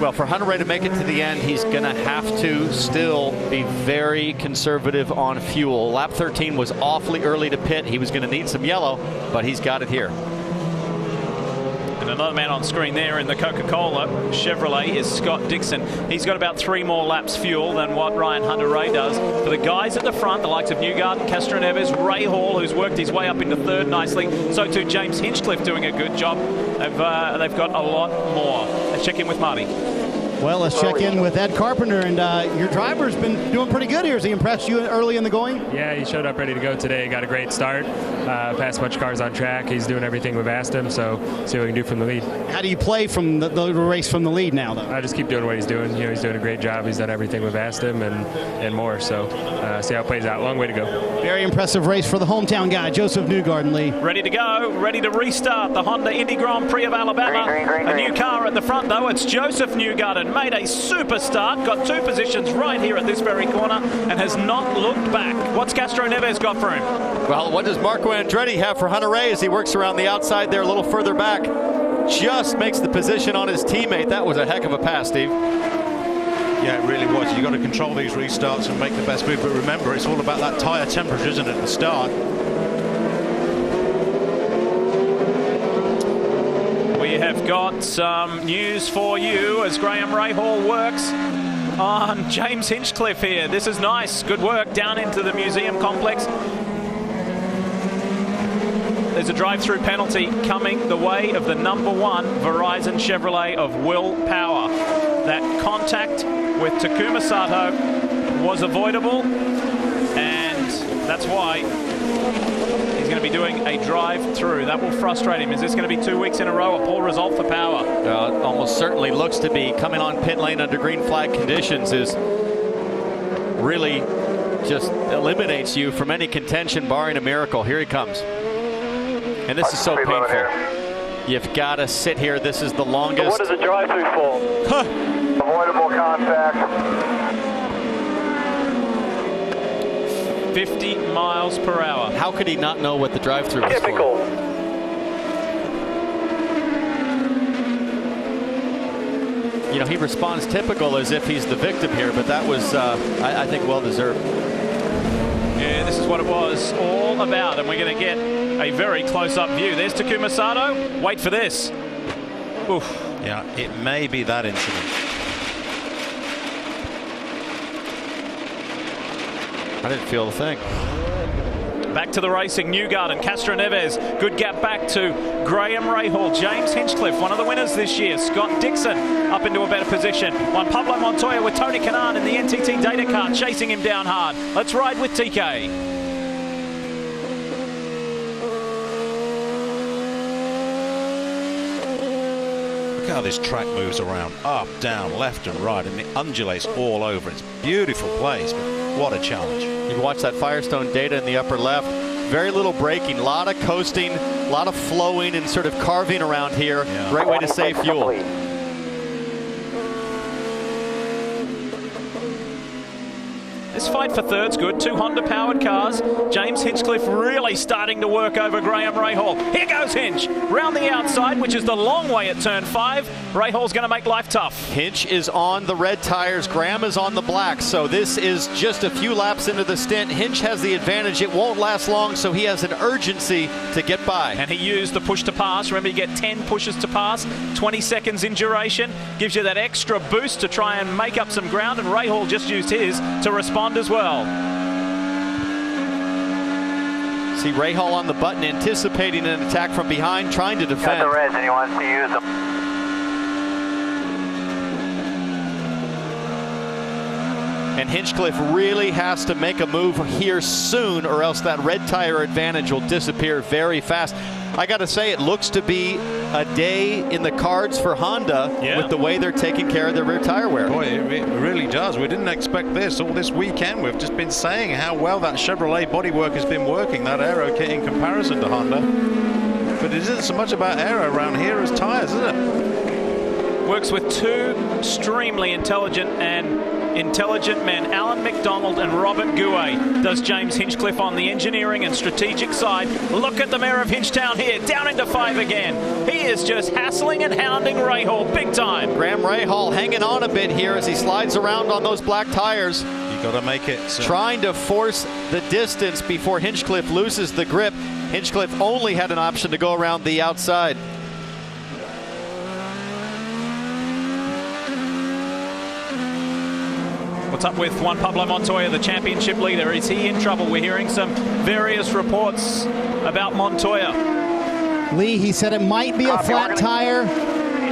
Well, for Hunter-Reay to make it to the end, he's going to have to still be very conservative on fuel. Lap 13 was awfully early to pit. He was going to need some yellow, but he's got it here. And another man on screen there in the Coca-Cola Chevrolet is Scott Dixon. He's got about 3 more laps fuel than what Ryan Hunter-Reay does. For the guys at the front, the likes of Newgarden, Castro Neves, Ray Hall, who's worked his way up into 3rd nicely. So too James Hinchcliffe doing a good job. They've got a lot more. Let's check in with Marty. Well, let's check in with Ed Carpenter, and your driver's been doing pretty good here. Has he impressed you early in the going? Yeah, he showed up ready to go today. Got a great start. Passed a bunch of cars on track. He's doing everything we've asked him, so see what we can do from the lead. How do you play from the race from the lead now, though? I just keep doing what he's doing. You know, he's doing a great job. He's done everything we've asked him and more, so see how it plays out. Long way to go. Very impressive race for the hometown guy, Joseph Newgarden, Lee. Ready to go, ready to restart the Honda Indy Grand Prix of Alabama. A new car at the front, though. It's Joseph Newgarden. Made a super start, got 2 positions right here at this very corner, and has not looked back. What's Castro Neves got for him? Well, what does Marco Andretti have for Hunter-Reay as he works around the outside there a little further back? Just makes the position on his teammate. That was a heck of a pass, Steve. Yeah, it really was. You've got to control these restarts and make the best move. But remember, it's all about that tyre temperature, isn't it, at the start? We have got some news for you as Graham Rahal works on James Hinchcliffe here. This is nice. Good work down into the museum complex. There's a drive-through penalty coming the way of the #1 Verizon Chevrolet of Will Power. That contact with Takuma Sato was avoidable, and that's why he's going to be doing a drive-through. That will frustrate him. Is this going to be 2 weeks in a row, a poor result for Power? It almost certainly looks to be. Coming on pit lane under green flag conditions is really just eliminates you from any contention, barring a miracle. Here he comes. And this is so painful. You've got to sit here. This is the longest. So what is the drive-through for? Avoidable contact. 50 miles per hour. How could he not know what the drive-through was Typical. for? You know, he responds typical as if he's the victim here, but that was, I think, well-deserved. Yeah, this is what it was all about, and we're going to get a very close-up view. There's Takuma Sato. Wait for this. Oof. Yeah, it may be that incident. I didn't feel a thing. Back to the racing, Newgarden, Castro Neves, good gap back to Graham Rahal, James Hinchcliffe, one of the winners this year, Scott Dixon up into a better position, Juan Pablo Montoya with Tony Kanaan in the NTT data car chasing him down hard. Let's ride with TK. Look how this track moves around, up, down, left and right, and it undulates all over. It's a beautiful place, but what a challenge. You can watch that Firestone data in the upper left. Very little braking, a lot of coasting, a lot of flowing and sort of carving around here. Yeah. Great way to save fuel. This fight for third's good. 2 Honda-powered cars. James Hinchcliffe really starting to work over Graham Rahal. Here goes Hinch. Round the outside, which is the long way at turn 5. Rahal's going to make life tough. Hinch is on the red tires. Graham is on the black. So this is just a few laps into the stint. Hinch has the advantage. It won't last long, so he has an urgency to get by. And he used the push to pass. Remember, you get 10 pushes to pass, 20 seconds in duration. Gives you that extra boost to try and make up some ground, and Rahal just used his to respond as well. See Rahal on the button, anticipating an attack from behind, trying to defend. Got the reds and he wants to use them. And Hinchcliffe really has to make a move here soon, or else that red tire advantage will disappear very fast. I got to say, it looks to be a day in the cards for Honda with the way they're taking care of their rear tire wear. Boy, it really does. We didn't expect this all this weekend. We've just been saying how well that Chevrolet bodywork has been working, that aero kit in comparison to Honda. But it isn't so much about aero around here as tires, is it? Works with 2 extremely intelligent men, Alan McDonald and Robert Gouet, does James Hinchcliffe on the engineering and strategic side. Look at the mayor of Hinchtown here, down into 5 again. He is just hassling and hounding Rahal big time. Graham Rahal hanging on a bit here as he slides around on those black tires. You got to make it. Trying to force the distance before Hinchcliffe loses the grip. Hinchcliffe only had an option to go around the outside. What's up with Juan Pablo Montoya, the championship leader? Is he in trouble? We're hearing some various reports about Montoya. Lee, he said it might be a flat tire.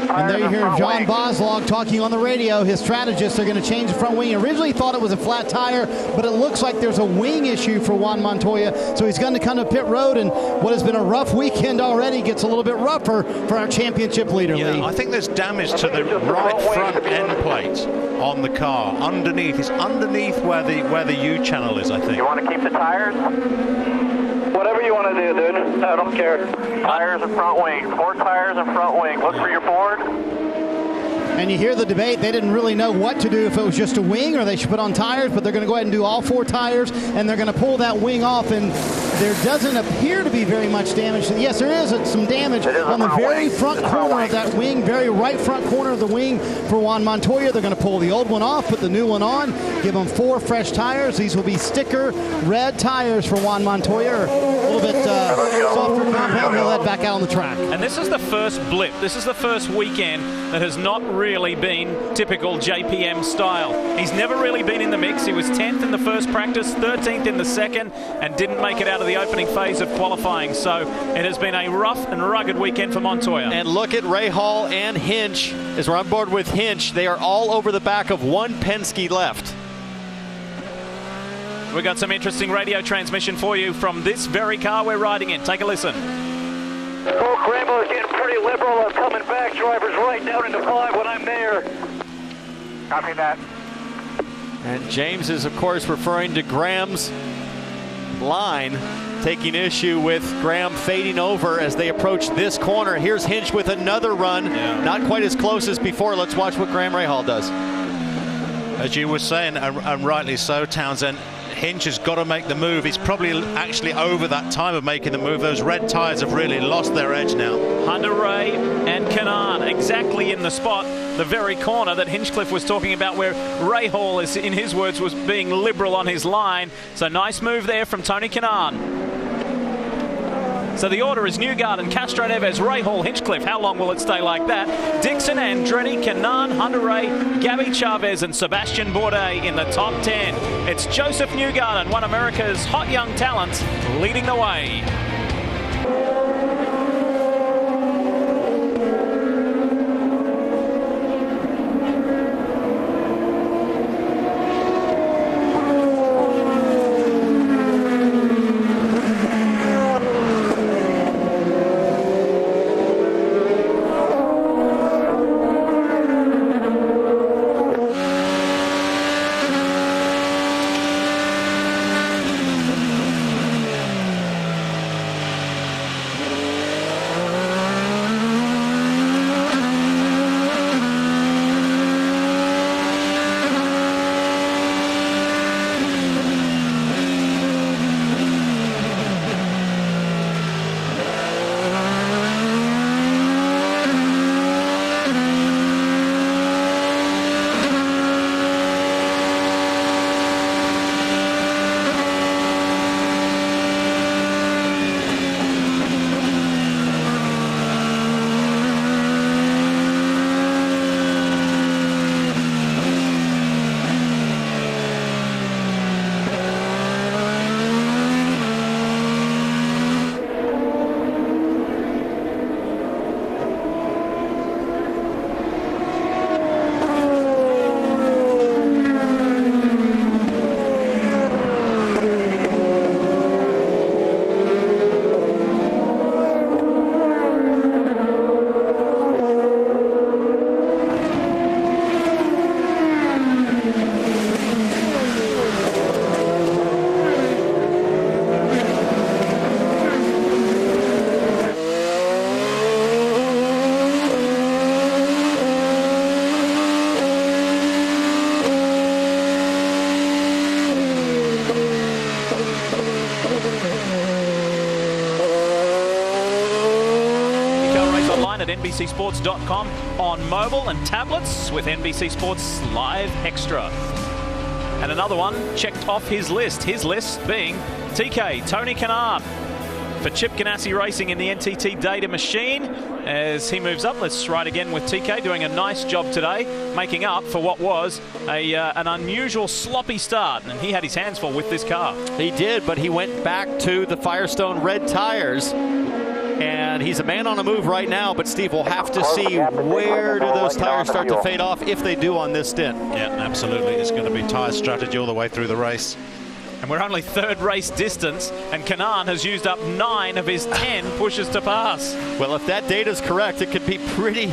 And there you hear John Boslog talking on the radio. His strategists are going to change the front wing. Originally thought it was a flat tire, but it looks like there's a wing issue for Juan Montoya. So he's going to come to pit road, and what has been a rough weekend already gets a little bit rougher for our championship leader, Lee. I think there's damage to the right front end plate on the car. Underneath. It's underneath where the U channel is, I think. You want to keep the tires? Whatever you want to do, dude. I don't care. Tires and front wing. 4 tires and front wing. Look for your board. And you hear the debate. They didn't really know what to do, if it was just a wing or they should put on tires, but they're going to go ahead and do all 4 tires, and they're going to pull that wing off, and there doesn't appear to be very much damage. Yes, there is some damage on the very front corner of that wing, very right front corner of the wing for Juan Montoya. They're going to pull the old one off, put the new one on, give them 4 fresh tires. These will be sticker red tires for Juan Montoya. A little bit softer compound. He'll head back out on the track. And this is the first blip. This is the first weekend that has not really been typical JPM style. He's never really been in the mix. He was 10th in the first practice, 13th in the second, and didn't make it out of the opening phase of qualifying. So it has been a rough and rugged weekend for Montoya. And look at Rahal and Hinch. As we're on board with Hinch, they are all over the back of one Penske left. We've got some interesting radio transmission for you from this very car we're riding in. Take a listen. Cole Crambo is getting pretty liberal. I'm coming back. Drivers right down into 5 when I'm there. Copy that. And James is, of course, referring to Graham's line, taking issue with Graham fading over as they approach this corner. Here's Hinch with another run. Not quite as close as before. Let's watch what Graham Rahal does. As you were saying, and rightly so, Townsend, Hinch has got to make the move. He's probably actually over that time of making the move. Those red tyres have really lost their edge now. Hunter-Reay and Kanaan exactly in the spot, the very corner that Hinchcliffe was talking about, where Rahal, is, in his words, was being liberal on his line. So nice move there from Tony Kanaan. So the order is Newgarden, Castro Neves, Rahal, Hinchcliffe. How long will it stay like that? Dixon, Andretti, Kanaan, Hunter-Reay, Gabby Chavez and Sebastian Bourdais in the top 10. It's Joseph Newgarden, one of America's hot young talents, leading the way. At NBCSports.com on mobile and tablets with NBC Sports Live Extra. And another one checked off his list being TK, Tony Kanaan, for Chip Ganassi Racing in the NTT Data Machine. As he moves up, let's ride again with TK, doing a nice job today, making up for what was an unusual sloppy start. And he had his hands full with this car. He did, but he went back to the Firestone red tires. And he's a man on a move right now, but Steve, will have to see where do those tires start to fade off, if they do on this stint. Yeah, absolutely. It's going to be tire strategy all the way through the race. And we're only third race distance, and Kanaan has used up 9 of his 10 pushes to pass. Well, if that data is correct, it could be pretty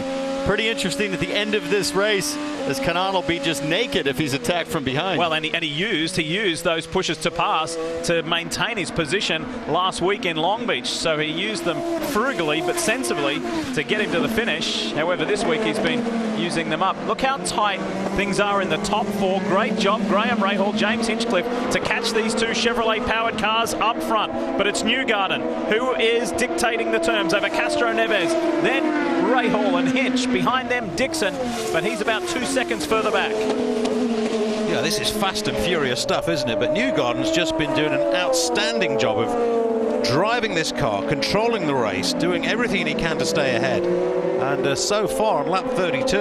pretty interesting at the end of this race, as Kanaan will be just naked if he's attacked from behind. Well, and he used those pushes to pass to maintain his position last week in Long Beach. So he used them frugally but sensibly to get him to the finish. However, this week he's been using them up. Look how tight things are in the top 4. Great job, Graham Rahal, James Hinchcliffe, to catch these 2 Chevrolet-powered cars up front. But it's Newgarden who is dictating the terms over Castro Neves. Then Rahal and Hinch. Behind them, Dixon, but he's about 2 seconds further back. Yeah, this is fast and furious stuff, isn't it? But Newgarden's just been doing an outstanding job of driving this car, controlling the race, doing everything he can to stay ahead. And so far on lap 32,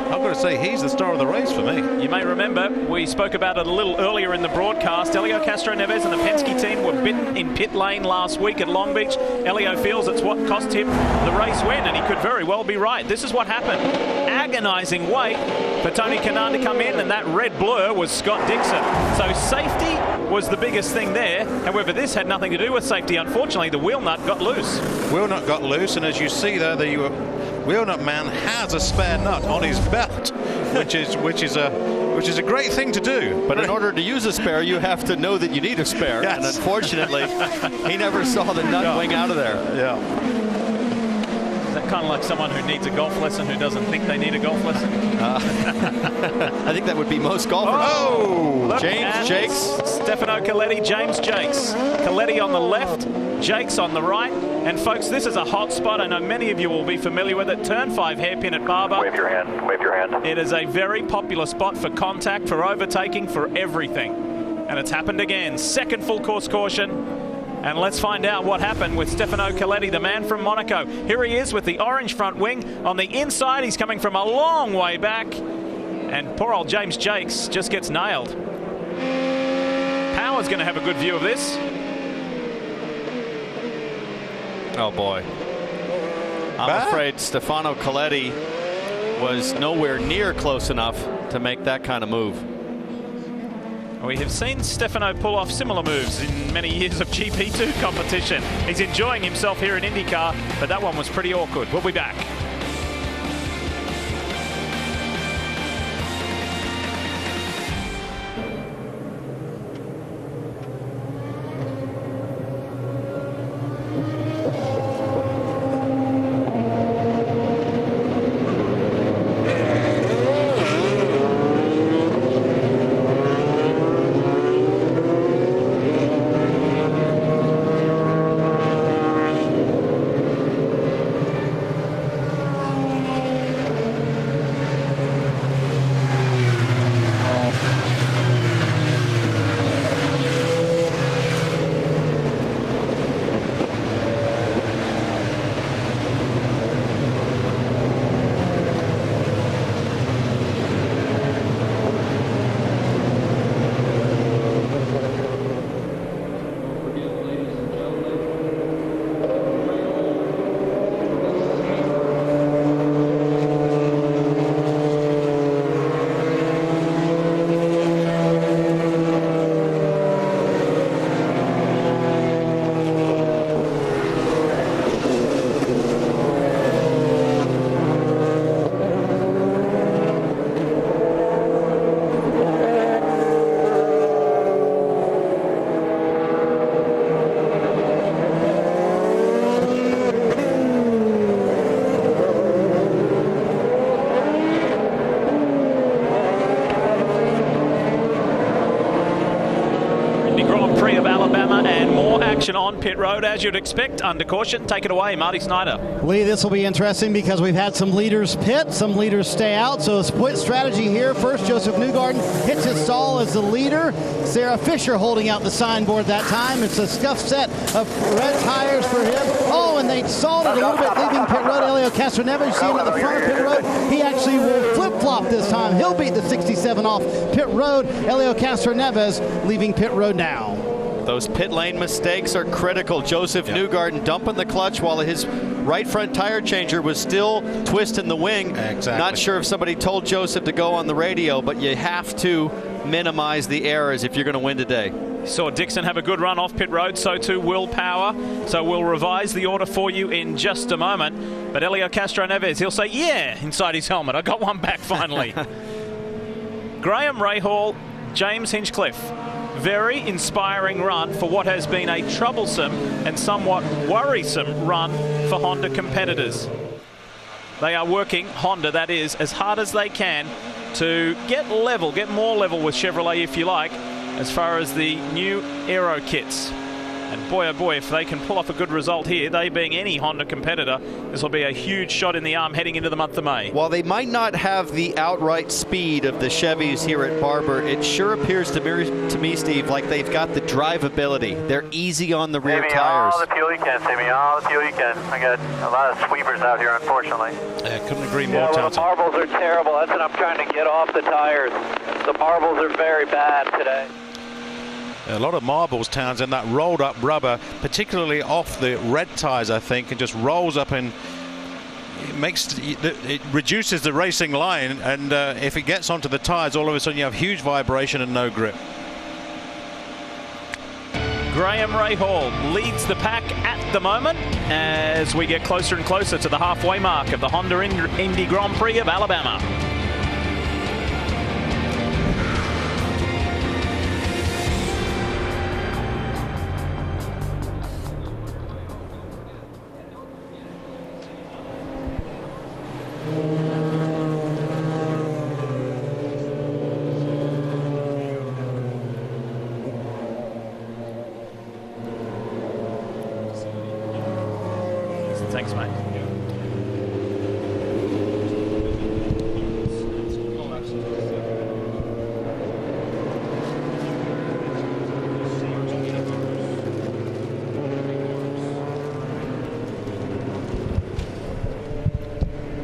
I've got to say he's the star of the race for me. You may remember we spoke about it a little earlier in the broadcast. Elio Castro Neves and the Penske team were bitten in pit lane last week at Long Beach. Elio feels it's what cost him the race win, and he could very well be right. This is what happened. Agonizing wait for Tony Kanaan to come in, and that red blur was Scott Dixon. So safety was the biggest thing there. However, this had nothing to do with safety. Unfortunately, the wheel nut got loose. Wheel nut got loose, and as you see there, the wheel nut man has a spare nut on his belt, which is a great thing to do. But in order to use a spare, you have to know that you need a spare. Yes. And unfortunately, he never saw the nut wing out of there. Yeah. Is that kind of like someone who needs a golf lesson who doesn't think they need a golf lesson? I think that would be most golfers. Oh! James Jakes. Stefano Coletti, James Jakes. Coletti on the left, Jakes on the right. And folks, this is a hot spot. I know many of you will be familiar with it. Turn 5 hairpin at Barber. Wave your hand. Wave your hand. It is a very popular spot for contact, for overtaking, for everything. And it's happened again. Second full course caution. And let's find out what happened with Stefano Coletti, the man from Monaco. Here he is with the orange front wing. On the inside, he's coming from a long way back. And poor old James Jakes just gets nailed. Power's going to have a good view of this. Oh boy. I'm afraid Stefano Coletti was nowhere near close enough to make that kind of move. We have seen Stefano pull off similar moves in many years of GP2 competition. He's enjoying himself here in IndyCar, but that one was pretty awkward. We'll be back. On pit road, as you'd expect, under caution. Take it away, Marty Snyder. Lee, this will be interesting because we've had some leaders pit, some leaders stay out, so a split strategy here. First, Joseph Newgarden hits his stall as the leader. Sarah Fisher holding out the signboard that time. It's a scuffed set of red tires for him. Oh, and they stalled it a little bit, leaving pit road. Elio Castro Neves, you see him at the front of pit road. He actually will flip-flop this time. He'll beat the 67 off pit road. Elio Castro Neves leaving pit road now. Those pit lane mistakes are critical. Joseph Newgarden dumping the clutch while his right front tire changer was still twisting the wing. Exactly. Not sure if somebody told Joseph to go on the radio, but you have to minimize the errors if you're going to win today. Saw Dixon have a good run off pit road, so too Will Power. So we'll revise the order for you in just a moment. But Elio Castroneves, he'll say, yeah, inside his helmet. I got one back finally. Graham Rahal, James Hinchcliffe. Very inspiring run for what has been a troublesome and somewhat worrisome run for Honda competitors. They are working, Honda that is, as hard as they can to get more level with Chevrolet if you like, as far as the new aero kits. And boy, oh boy, if they can pull off a good result here, they being any Honda competitor, this will be a huge shot in the arm heading into the month of May. While they might not have the outright speed of the Chevys here at Barber, it sure appears to me, Steve, like they've got the drivability. They're easy on the rear tires. All the fuel you can, Timmy, all the fuel you can. I got a lot of sweepers out here, unfortunately. Yeah, couldn't agree more, well, the marbles are terrible. That's what I'm trying to get off the tires. The marbles are very bad today. A lot of marbles, Townsend, that rolled up rubber, particularly off the red tires, I think, and just rolls up and it reduces the racing line, and if it gets onto the tires, all of a sudden you have huge vibration and no grip. Graham Rahal leads the pack at the moment as we get closer and closer to the halfway mark of the Honda Indy Grand Prix of Alabama. Thanks, mate.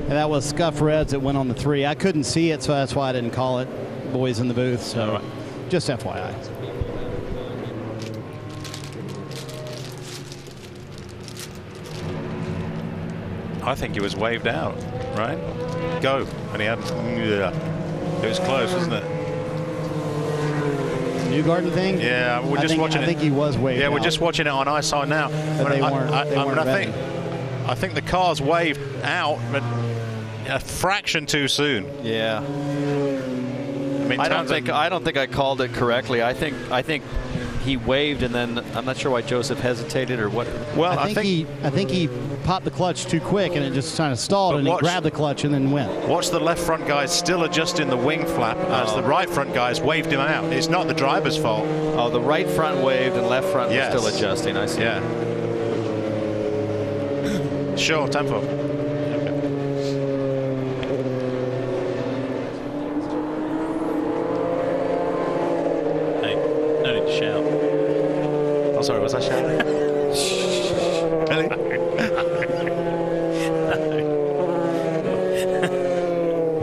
And that was Scuff Reds that went on the 3. I couldn't see it, so that's why I didn't call it, boys in the booth. So just FYI. I think he was waved out, right? Go. And he had, it was close, wasn't it? Newgarden thing? Yeah, we're just watching it. I think he was waved out. Yeah, we're just watching it on eyesight now. But they weren't I think the car's waved out, but a fraction too soon. Yeah. I mean, I don't think I called it correctly. I think he waved, and then I'm not sure why Joseph hesitated or what. Well, I think he popped the clutch too quick, and it just kind of stalled, and he grabbed the clutch and then went. Watch the left front guys still adjusting the wing flap as the right front guys waved him out. It's not the driver's fault. Oh, the right front waved and left front was still adjusting. I see. Yeah. Sure, tempo. Hey, no need to shout. Oh, sorry, was I shouting? Really?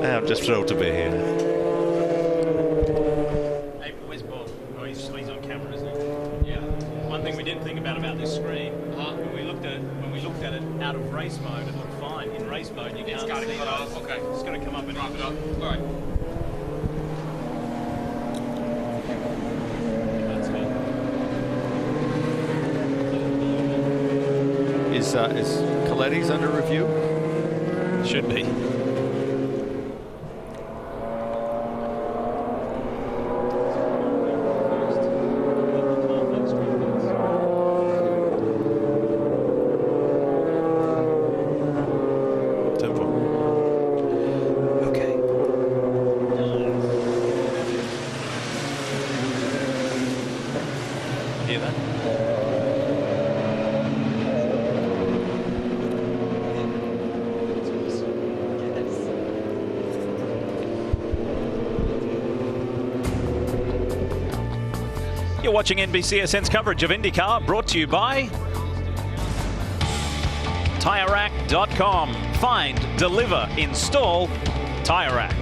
I'm just thrilled to be here. Hey, where's Bob? Oh, he's on camera, isn't he? Yeah. One thing we didn't think about this screen, when we looked at it out of race mode, it looked fine. In race mode, you can't see it. Okay. It's got to come up and wrap it up. All right. Is Coletti's under review? Should be. You're watching NBCSN's coverage of IndyCar, brought to you by TireRack.com. Find, deliver, install TireRack.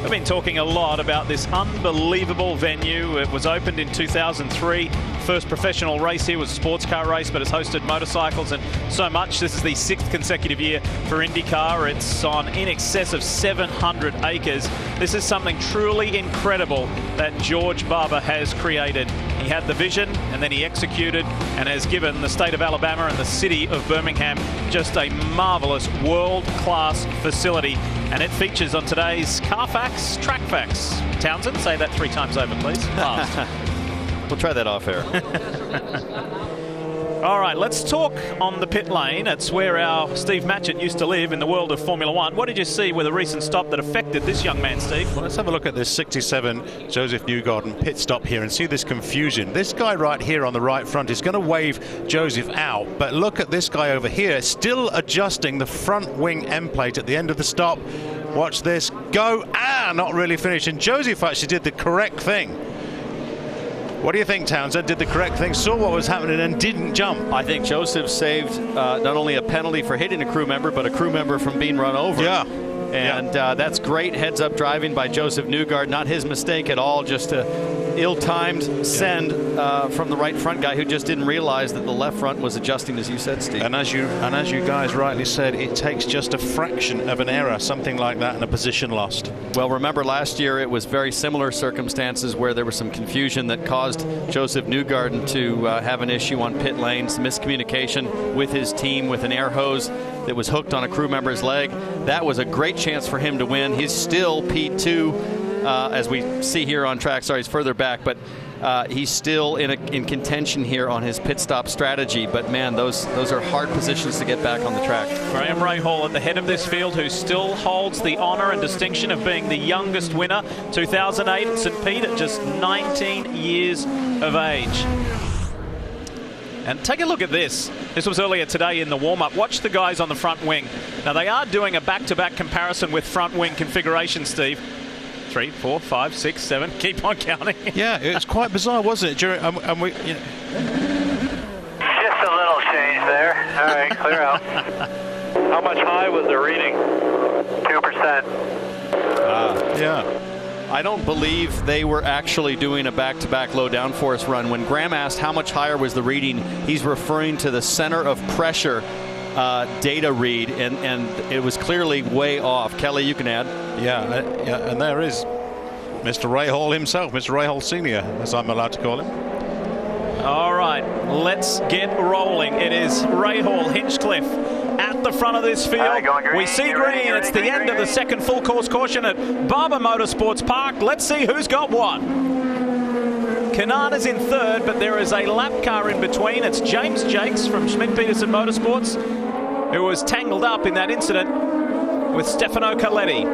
We've been talking a lot about this unbelievable venue. It was opened in 2003, first professional race here was a sports car race, but it's hosted motorcycles and so much. This is the 6th consecutive year for Indycar. It's on in excess of 700 acres. This is something truly incredible that George Barber has created. He had the vision and then he executed and has given the state of Alabama and the city of Birmingham just a marvelous world-class facility. And it features on today's Car Facts, Track Facts. Townsend, say that 3 times over, please. Fast. We'll try that off air. All right, let's talk on the pit lane. It's where our Steve Matchett used to live in the world of Formula One. What did you see with a recent stop that affected this young man, Steve? Well, let's have a look at this 67 Joseph Newgarden pit stop here and see this confusion. This guy right here on the right front is going to wave Joseph out, but look at this guy over here, still adjusting the front wing end plate at the end of the stop. Watch this. Go. Not really finished. And Joseph actually did the correct thing. What do you think, Townsend? Did the correct thing, saw what was happening and didn't jump? I think Joseph saved not only a penalty for hitting a crew member, but a crew member from being run over. Yeah. And that's great heads-up driving by Joseph Newgarden. Not his mistake at all, just a ill-timed send from the right front guy who just didn't realize that the left front was adjusting, as you said, Steve. And as you guys rightly said, it takes just a fraction of an error, something like that, and a position lost. Well, remember last year it was very similar circumstances where there was some confusion that caused Joseph Newgarden to have an issue on pit lanes, miscommunication with his team with an air hose that was hooked on a crew member's leg. That was a great chance for him to win. He's still P2, as we see here on track. Sorry, he's further back, but he's still in contention here on his pit stop strategy. But man, those are hard positions to get back on the track. Graham Rahal at the head of this field, who still holds the honor and distinction of being the youngest winner. 2008 at St. Pete at just 19 years of age. And take a look at this. This was earlier today in the warm-up. Watch the guys on the front wing. Now, they are doing a back-to-back comparison with front wing configuration, Steve. 3, 4, 5, 6, 7. Keep on counting. Yeah, it's quite bizarre, wasn't it? Just a little change there. All right, clear out. How much high was the reading? 2%. Yeah. I don't believe they were actually doing a back-to-back low downforce run. When Graham asked how much higher was the reading, he's referring to the center of pressure data read, and it was clearly way off. Kelly, you can add. Yeah, and there is Mr. Rahal himself, Mr. Rahal Sr., as I'm allowed to call him. All right, let's get rolling. It is Rahal Hinchcliffe at the front of this field. We see green. It's the end of the second full course caution at Barber Motorsports Park. Let's see who's got what. Canada's in third, but there is a lap car in between. It's James Jakes from Schmidt-Peterson Motorsports, who was tangled up in that incident with Stefano Coletti.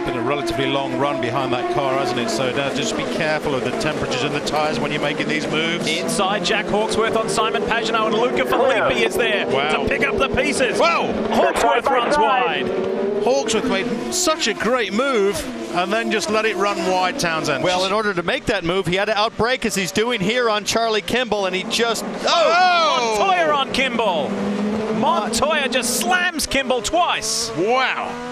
Been a relatively long run behind that car, hasn't it? So now just be careful of the temperatures in the tyres when you're making these moves. Inside, Jack Hawksworth on Simon Pagenaud, and Luca Filippi is there to pick up the pieces. Whoa! Hawksworth runs wide. Hawksworth made such a great move and then just let it run wide, Townsend. Well, in order to make that move, he had to outbrake, as he's doing here on Charlie Kimball, and he just... Montoya on Kimball. Montoya just slams Kimball twice. Wow.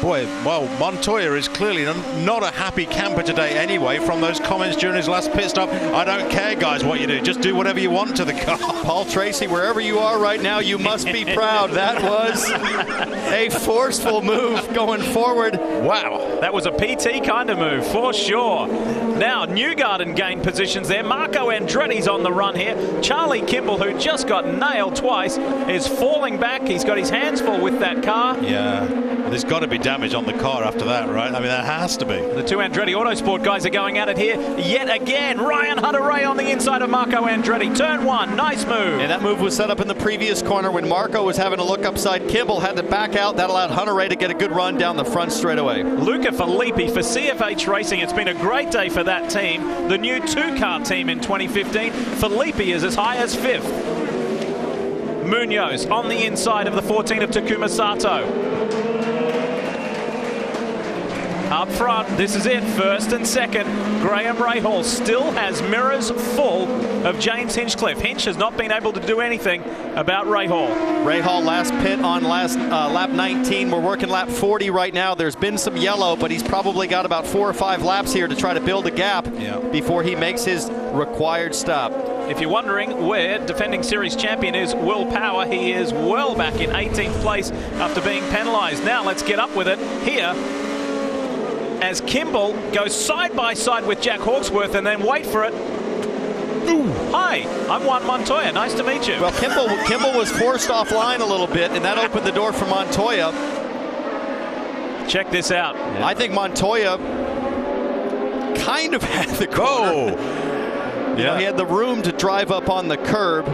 Boy, well, Montoya is clearly not a happy camper today anyway from those comments during his last pit stop. I don't care, guys, what you do. Just do whatever you want to the car. Paul Tracy, wherever you are right now, you must be proud. That was a forceful move going forward. Wow. That was a PT kind of move, for sure. Now, Newgarden gained positions there. Marco Andretti's on the run here. Charlie Kimball, who just got nailed twice, is falling back. He's got his hands full with that car. Yeah. There's got to be damage on the car after that, right? I mean, that has to be. The two Andretti Autosport guys are going at it here yet again. Ryan Hunter-Reay on the inside of Marco Andretti. Turn one, nice move. And that move was set up in the previous corner when Marco was having a look upside. Kimball had to back out. That allowed Hunter-Reay to get a good run down the front straightaway. Luca Filippi for CFH Racing. It's been a great day for that team. The new two-car team in 2015. Filippi is as high as 5th. Munoz on the inside of the 14 of Takuma Sato. Up front, this is it, first and second. Graham Rahal still has mirrors full of James Hinchcliffe. Hinch has not been able to do anything about Rahal. Rahal last pit on lap 19. We're working lap 40 right now. There's been some yellow, but he's probably got about 4 or 5 laps here to try to build a gap before he makes his required stop. If you're wondering where defending series champion is Will Power, he is well back in 18th place after being penalised. Now let's get up with it here as Kimball goes side by side with Jack Hawksworth, and then wait for it. Ooh. Hi, I'm Juan Montoya. Nice to meet you. Well, Kimball was forced offline a little bit, and that opened the door for Montoya. Check this out. Yeah. I think Montoya kind of had the corner. You know, he had the room to drive up on the curb.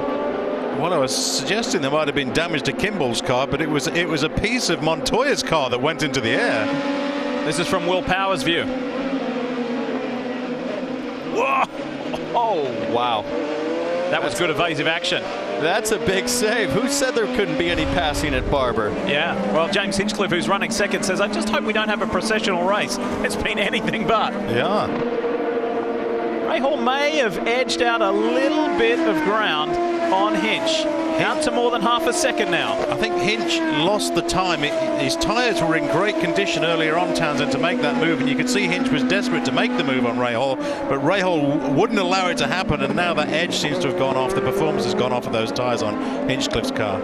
Well, I was suggesting there might have been damage to Kimball's car, but it was a piece of Montoya's car that went into the air. This is from Will Power's view. Whoa! Oh, wow. That was good evasive action. That's a big save. Who said there couldn't be any passing at Barber? Yeah, well, James Hinchcliffe, who's running second, says, I just hope we don't have a processional race. It's been anything but. Yeah. Rahal may have edged out a little bit of ground on Hinch. Down to more than half a second now. I think Hinch lost the time. His tyres were in great condition earlier on, Townsend, to make that move, and you could see Hinch was desperate to make the move on Rahal, but Rahal wouldn't allow it to happen, and now the edge seems to have gone off. The performance has gone off of those tyres on Hinchcliffe's car.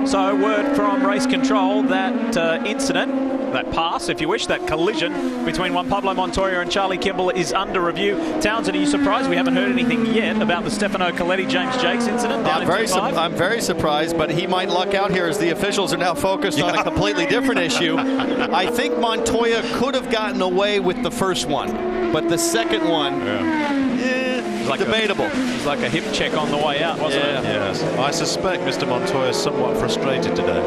So word from race control that incident, that pass, if you wish, that collision between Juan Pablo Montoya and Charlie Kimball is under review. Townsend, are you surprised we haven't heard anything yet about the Stefano Coletti-James Jakes incident? I'm very surprised, but he might luck out here as the officials are now focused on a completely different issue. I think Montoya could have gotten away with the first one, but the second one, like debatable. It was like a hip check on the way out, wasn't it? Yes. I suspect Mr. Montoya is somewhat frustrated today.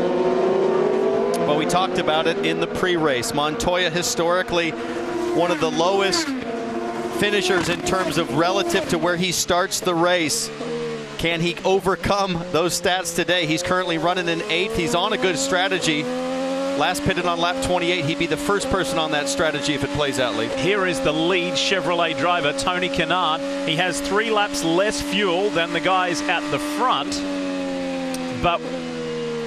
Well, we talked about it in the pre-race. Montoya, historically, one of the lowest finishers in terms of relative to where he starts the race. Can he overcome those stats today? He's currently running in 8th. He's on a good strategy. Last pitted on lap 28. He'd be the first person on that strategy if it plays out, Lee. Here is the lead Chevrolet driver, Tony Kennard. He has 3 laps less fuel than the guys at the front, but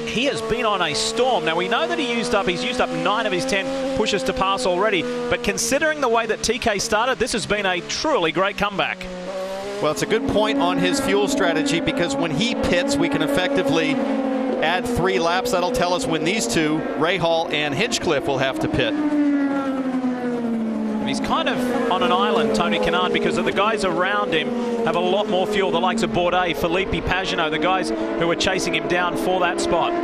he has been on a storm. Now, we know that he's used up 9 of his 10 pushes to pass already, but considering the way that TK started, this has been a truly great comeback. Well, it's a good point on his fuel strategy, because when he pits, we can effectively add 3 laps. That'll tell us when these two, Rahal and Hinchcliffe, will have to pit. He's kind of on an island, Tony Kennard, because the guys around him have a lot more fuel. The likes of Bourdais, Felipe Pagenaud, the guys who are chasing him down for that spot.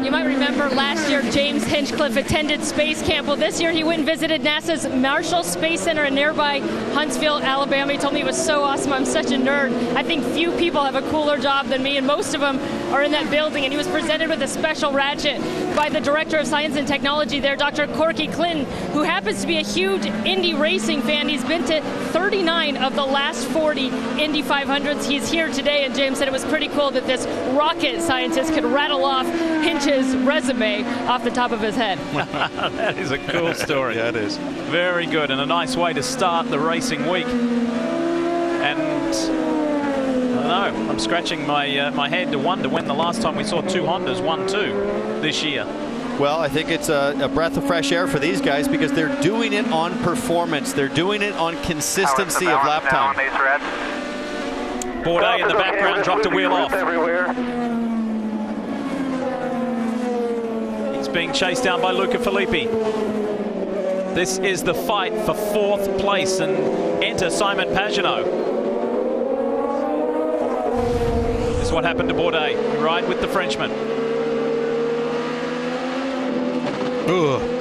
You might remember last year James Hinchcliffe attended Space Camp. Well, this year he went and visited NASA's Marshall Space Center in nearby Huntsville, Alabama. He told me it was so awesome. I'm such a nerd. I think few people have a cooler job than me, and most of them are in that building. And he was presented with a special ratchet by the Director of Science and Technology there, Dr. Corky Clinton, who happens to be a huge Indy racing fan. He's been to 39 of the last 40 Indy 500s. He's here today, and James said it was pretty cool that this rocket scientist could rattle off Hinch's resume off the top of his head. That is a cool story. Yeah, it is. Very good, and a nice way to start the racing week. And I don't know, I'm scratching my head to wonder when the last time we saw 2 Hondas 1-2 this year. Well, I think it's a breath of fresh air for these guys, because they're doing it on performance. They're doing it on consistency of lap time. Bourdais in the background dropped a wheel off. Everywhere. He's being chased down by Luca Filippi. This is the fight for 4th place, and enter Simon Pagenaud. This is what happened to Bourdais. Ride with the Frenchman. Ugh.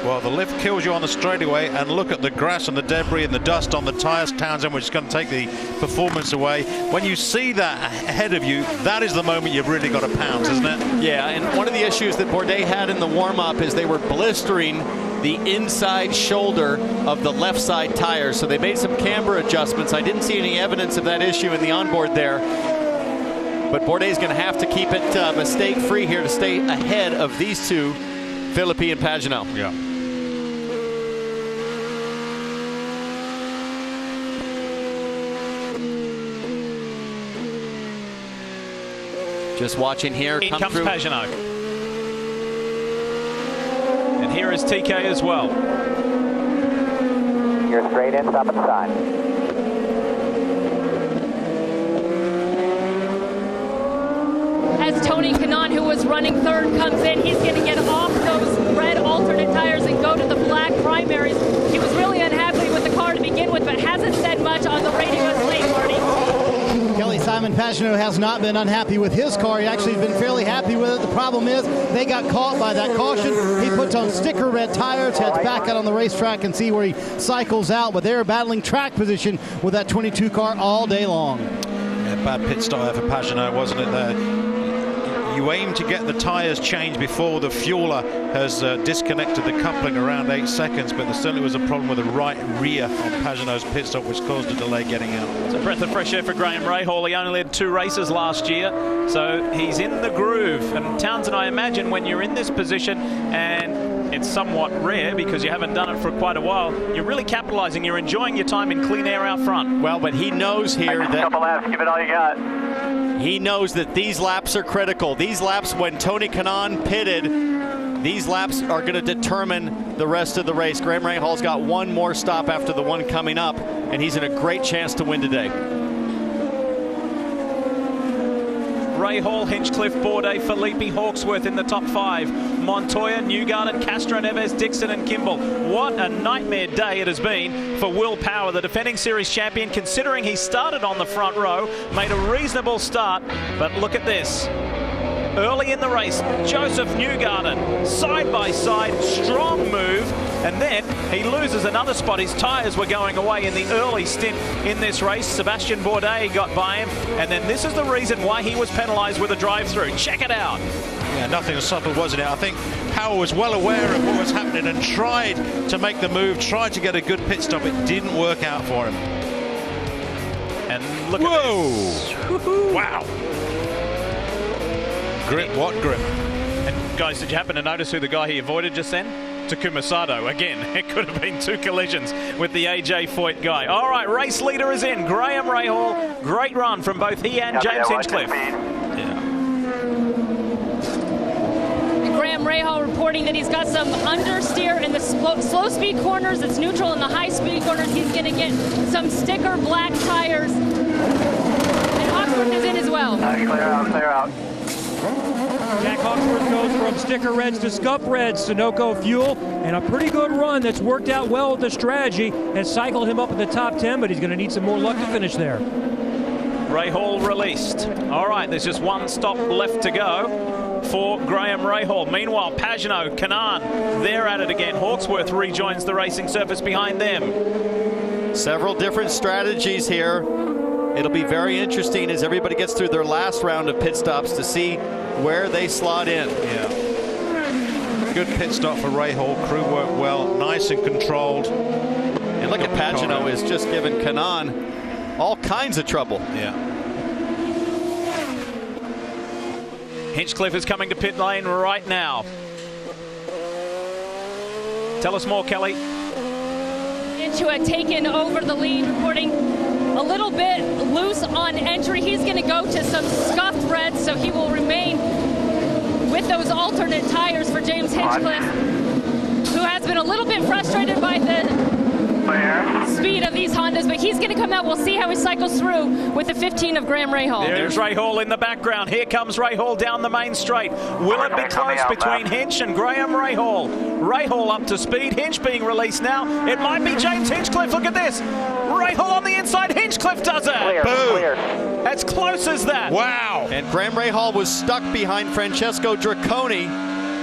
Well, the lift kills you on the straightaway, and look at the grass and the debris and the dust on the tyres, Townsend, which is going to take the performance away. When you see that ahead of you, that is the moment you've really got to pounce, isn't it? Yeah, and one of the issues that Bourdais had in the warm-up is they were blistering the inside shoulder of the left side tires, so they made some camber adjustments. I didn't see any evidence of that issue in the onboard there. But Bourdais going to have to keep it mistake-free here to stay ahead of these two, Philippi and Pagenaud. Yeah. Just watching here. In comes Pagenaud. And here is TK as well. You're straight in, stop at the side. As Tony Kanaan, who was running third, comes in, he's going to get off those red alternate tires and go to the black primaries. He was really unhappy with the car to begin with, but hasn't said much on the radio late, Marty. Kelly Simon Pagenaud has not been unhappy with his car. He actually has been fairly happy with it. The problem is they got caught by that caution. He puts on sticker red tires, heads back out on the racetrack and see where he cycles out. But they're battling track position with that 22 car all day long. Yeah, bad pit stop for Pagenaud, wasn't it there? You aim to get the tyres changed before the fueler has disconnected the coupling around 8 seconds, but there certainly was a problem with the right rear on Pagenaud's pit stop, which caused a delay getting out. It's a breath of fresh air for Graham Rahal. He only led 2 races last year, so he's in the groove. And Townsend, I imagine when you're in this position, and it's somewhat rare because you haven't done it for quite a while, you're really capitalizing. You're enjoying your time in clean air out front. Well, but he knows here that... Couple laps, give it all you got. He knows that these laps are critical. These laps, when Tony Kanaan pitted, these laps are going to determine the rest of the race. Graham Rahal's got one more stop after the one coming up, and he's in a great chance to win today. Rahal, Hinchcliffe, Bourdais, Philippi, Hawksworth in the top 5. Montoya, Newgarden, Castro, Neves, Dixon and Kimball. What a nightmare day it has been for Will Power, the defending series champion, considering he started on the front row, made a reasonable start, but look at this. Early in the race, Joseph Newgarden, side by side, strong move, and then he loses another spot. His tyres were going away in the early stint in this race. Sebastian Bourdais got by him, and then this is the reason why he was penalised with a drive-through. Check it out. Yeah, nothing subtle, wasn't it? I think Power was well aware of what was happening and tried to make the move, tried to get a good pit stop. It didn't work out for him. And look at this. Wow. Grip, what grip? And guys, did you happen to notice who the guy he avoided just then? Takuma Sato. Again, it could have been 2 collisions with the AJ Foyt guy. All right, race leader is in. Graham Rahal. Great run from both he and James Hinchcliffe. Graham Rahal reporting that he's got some understeer in the slow speed corners. It's neutral in the high speed corners. He's going to get some sticker black tires. And Hawksworth is in as well. Clear out, clear out. Jack Hawksworth goes from sticker reds to scuff reds, Sunoco fuel, and a pretty good run that's worked out well with the strategy has cycled him up in the top 10, but he's going to need some more luck to finish there. Rahal released. All right, there's just one stop left to go for Graham Rahal. Meanwhile, Pagenaud, Kanaan, they're at it again. Hawksworth rejoins the racing surface behind them. Several different strategies here. It'll be very interesting as everybody gets through their last round of pit stops to see where they slot in. Yeah. Good pit stop for Rahal. Crew worked well, nice and controlled. And look at Pagenaud is just giving Kanaan all kinds of trouble. Yeah. Hinchcliffe is coming to pit lane right now. Tell us more, Kelly. Into a taken over the lead, reporting a little bit loose on entry. He's going to go to some scuffed reds, so he will remain with those alternate tires for James Hinchcliffe, who has been a little bit frustrated by the speed of these Hondas, but he's going to come out. We'll see how he cycles through with the 15 of Graham Rahal. There's Rahal in the background. Here comes Rahal down the main straight. Will it be close between Hinch and Graham Rahal? Rahal up to speed. Hinch being released now. It might be James Hinchcliffe. Look at this. Rahal on the inside. Hinchcliffe does it. Clear, boom. Clear. As close as that. Wow. And Graham Rahal was stuck behind Francesco Dracconi,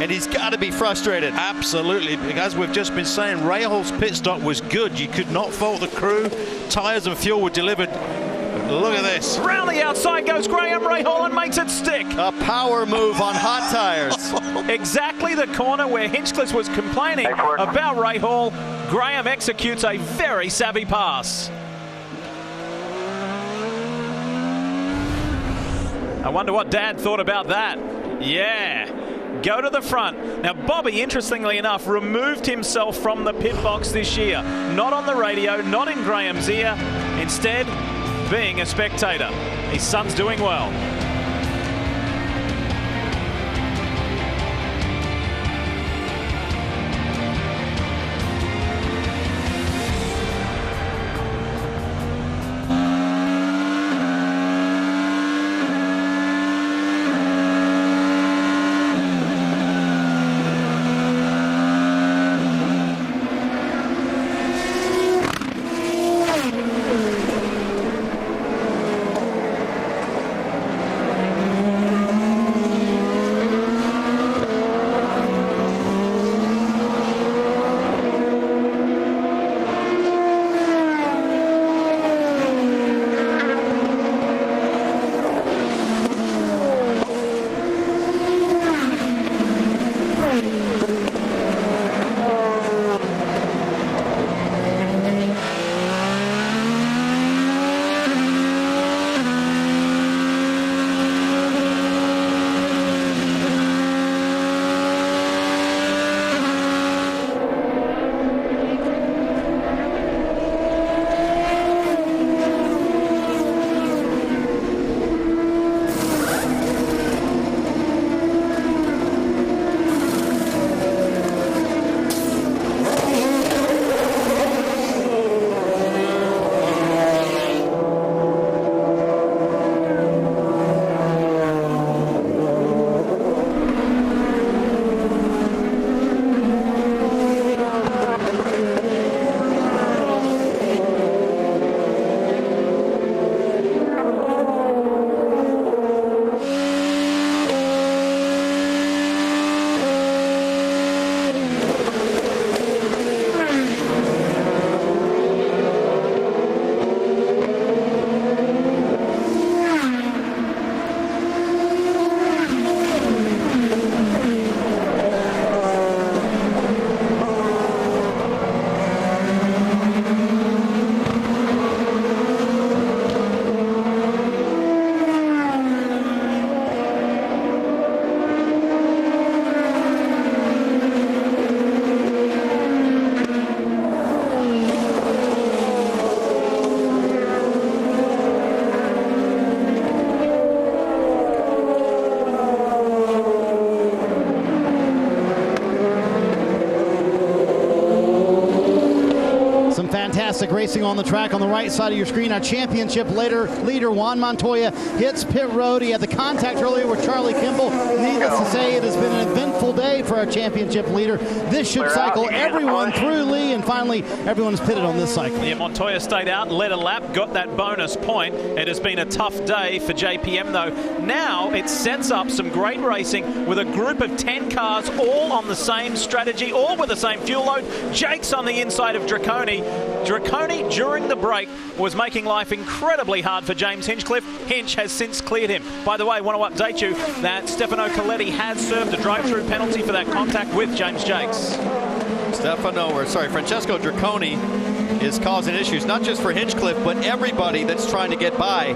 and he's got to be frustrated. Absolutely. As we've just been saying, Rahal's pit stop was good. You could not fault the crew. Tyres and fuel were delivered. Look at this. Round the outside goes Graham Rahal and makes it stick. A power move on hot tires. Exactly the corner where Hinchcliffe was complaining about Rahal. Graham executes a very savvy pass. I wonder what Dad thought about that. Yeah. Go to the front. Now, Bobby, interestingly enough, removed himself from the pit box this year. Not on the radio, not in Graham's ear. Instead, being a spectator. His son's doing well. Fantastic racing on the track on the right side of your screen. Our championship leader Juan Montoya hits pit road. He had the contact earlier with Charlie Kimball. Needless to say, it has been an eventful day for our championship leader. This should cycle everyone through, Lee, and finally everyone's pitted on this cycle. Yeah, Montoya stayed out, led a lap, got that bonus point. It has been a tough day for JPM, though. Now it sets up some great racing with a group of 10 cars all on the same strategy, all with the same fuel load. Jake's on the inside of Draconi. Draconi, during the break, was making life incredibly hard for James Hinchcliffe. Hinch has since cleared him. By the way, I want to update you that Stefano Coletti has served a drive-through penalty for that contact with James Jakes. Francesco Draconi is causing issues, not just for Hinchcliffe, but everybody that's trying to get by.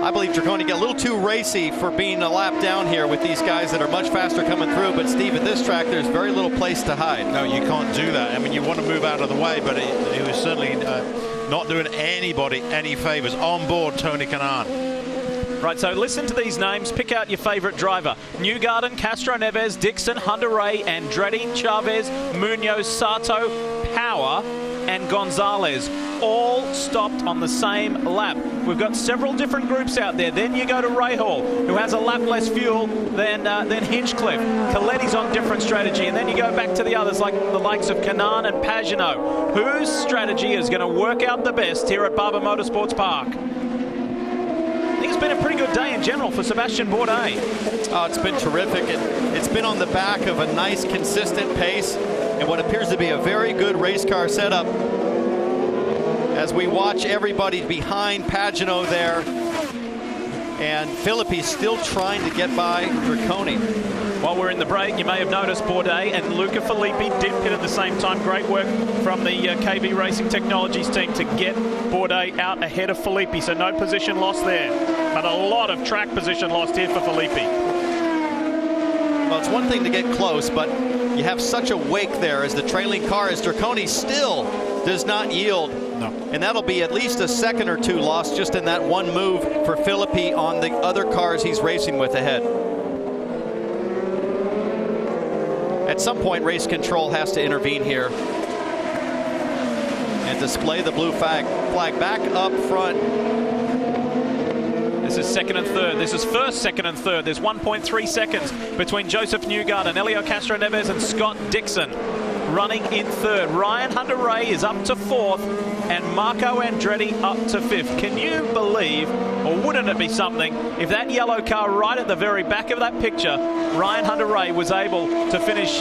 I believe Draconi got a little too racy for being a lap down here with these guys that are much faster coming through. But, Steve, at this track, there's very little place to hide. No, you can't do that. I mean, you want to move out of the way, but it was certainly not doing anybody any favors. On board, Tony Kanaan. Right, so listen to these names. Pick out your favorite driver. Newgarden, Castro Neves, Dixon, Hunter-Reay, Andretti, Chavez, Munoz, Sato, Power, and Gonzalez. All stopped on the same lap. We've got several different groups out there. Then you go to Rahal, who has a lap less fuel than Hinchcliffe. Coletti's on different strategy. And then you go back to the others, like the likes of Kanaan and Pagenaud. Whose strategy is going to work out the best here at Barber Motorsports Park? I think it's been a pretty good day in general for Sebastian Bourdais. Oh, it's been terrific. It's been on the back of a nice, consistent pace and what appears to be a very good race car setup. As we watch everybody behind Pagenaud there, and Philippi's still trying to get by Draconi. While we're in the break, you may have noticed Bourdais and Luca Filippi did pit at the same time. Great work from the KV Racing Technologies team to get Bourdais out ahead of Filippi, so no position lost there. But a lot of track position lost here for Filippi. Well, it's one thing to get close, but you have such a wake there as the trailing car, as Draconi still does not yield. No. And that'll be at least a second or two lost just in that one move for Filippi on the other cars he's racing with ahead. At some point, race control has to intervene here and display the blue flag back up front. This is second and third. This is first, second, and third. There's 1.3 seconds between Joseph Newgarden, Helio Castroneves, and Scott Dixon running in third. Ryan Hunter-Reay is up to fourth, and Marco Andretti up to fifth. Can you believe, or wouldn't it be something, if that yellow car right at the very back of that picture, Ryan Hunter-Reay was able to finish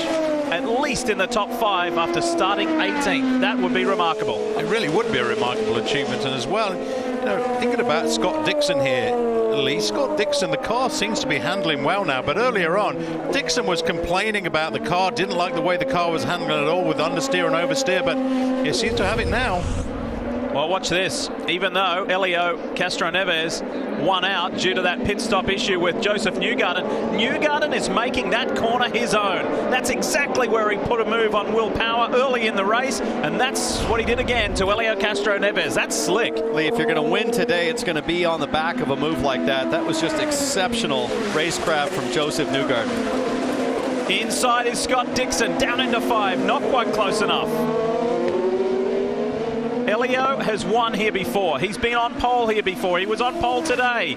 at least in the top 5 after starting 18th? That would be remarkable. It really would be a remarkable achievement. And as well, you know, thinking about Scott Dixon here, Lee, Scott Dixon, the car seems to be handling well now, but earlier on, Dixon was complaining about the car, didn't like the way the car was handling at all with understeer and oversteer, but he seems to have it now. Well, watch this. Even though Helio Castroneves won out due to that pit stop issue with Joseph Newgarden, Newgarden is making that corner his own. That's exactly where he put a move on Will Power early in the race, and that's what he did again to Helio Castroneves. That's slick. Lee, if you're going to win today, it's going to be on the back of a move like that. That was just exceptional racecraft from Joseph Newgarden. Inside is Scott Dixon, down into 5, not quite close enough. Helio has won here before. He's been on pole here before. He was on pole today.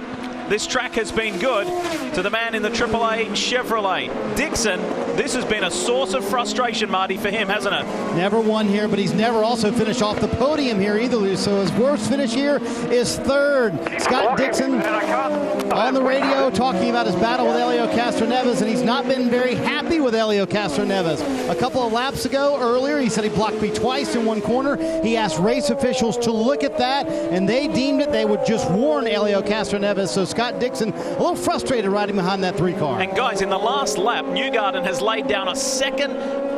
This track has been good to the man in the AAA Chevrolet. Dixon, this has been a source of frustration, Marty, for him, hasn't it? Never won here, but he's never also finished off the podium here either. So his worst finish here is third. Scott Dixon on the radio talking about his battle with Helio Castroneves, and he's not been very happy with Helio Castroneves. A couple of laps ago, earlier, he said he blocked me twice in one corner. He asked race officials to look at that, and they deemed it they would just warn Helio Castroneves. So Scott Dixon a little frustrated riding behind that 3 car. And guys, in the last lap, Newgarden has laid down a second,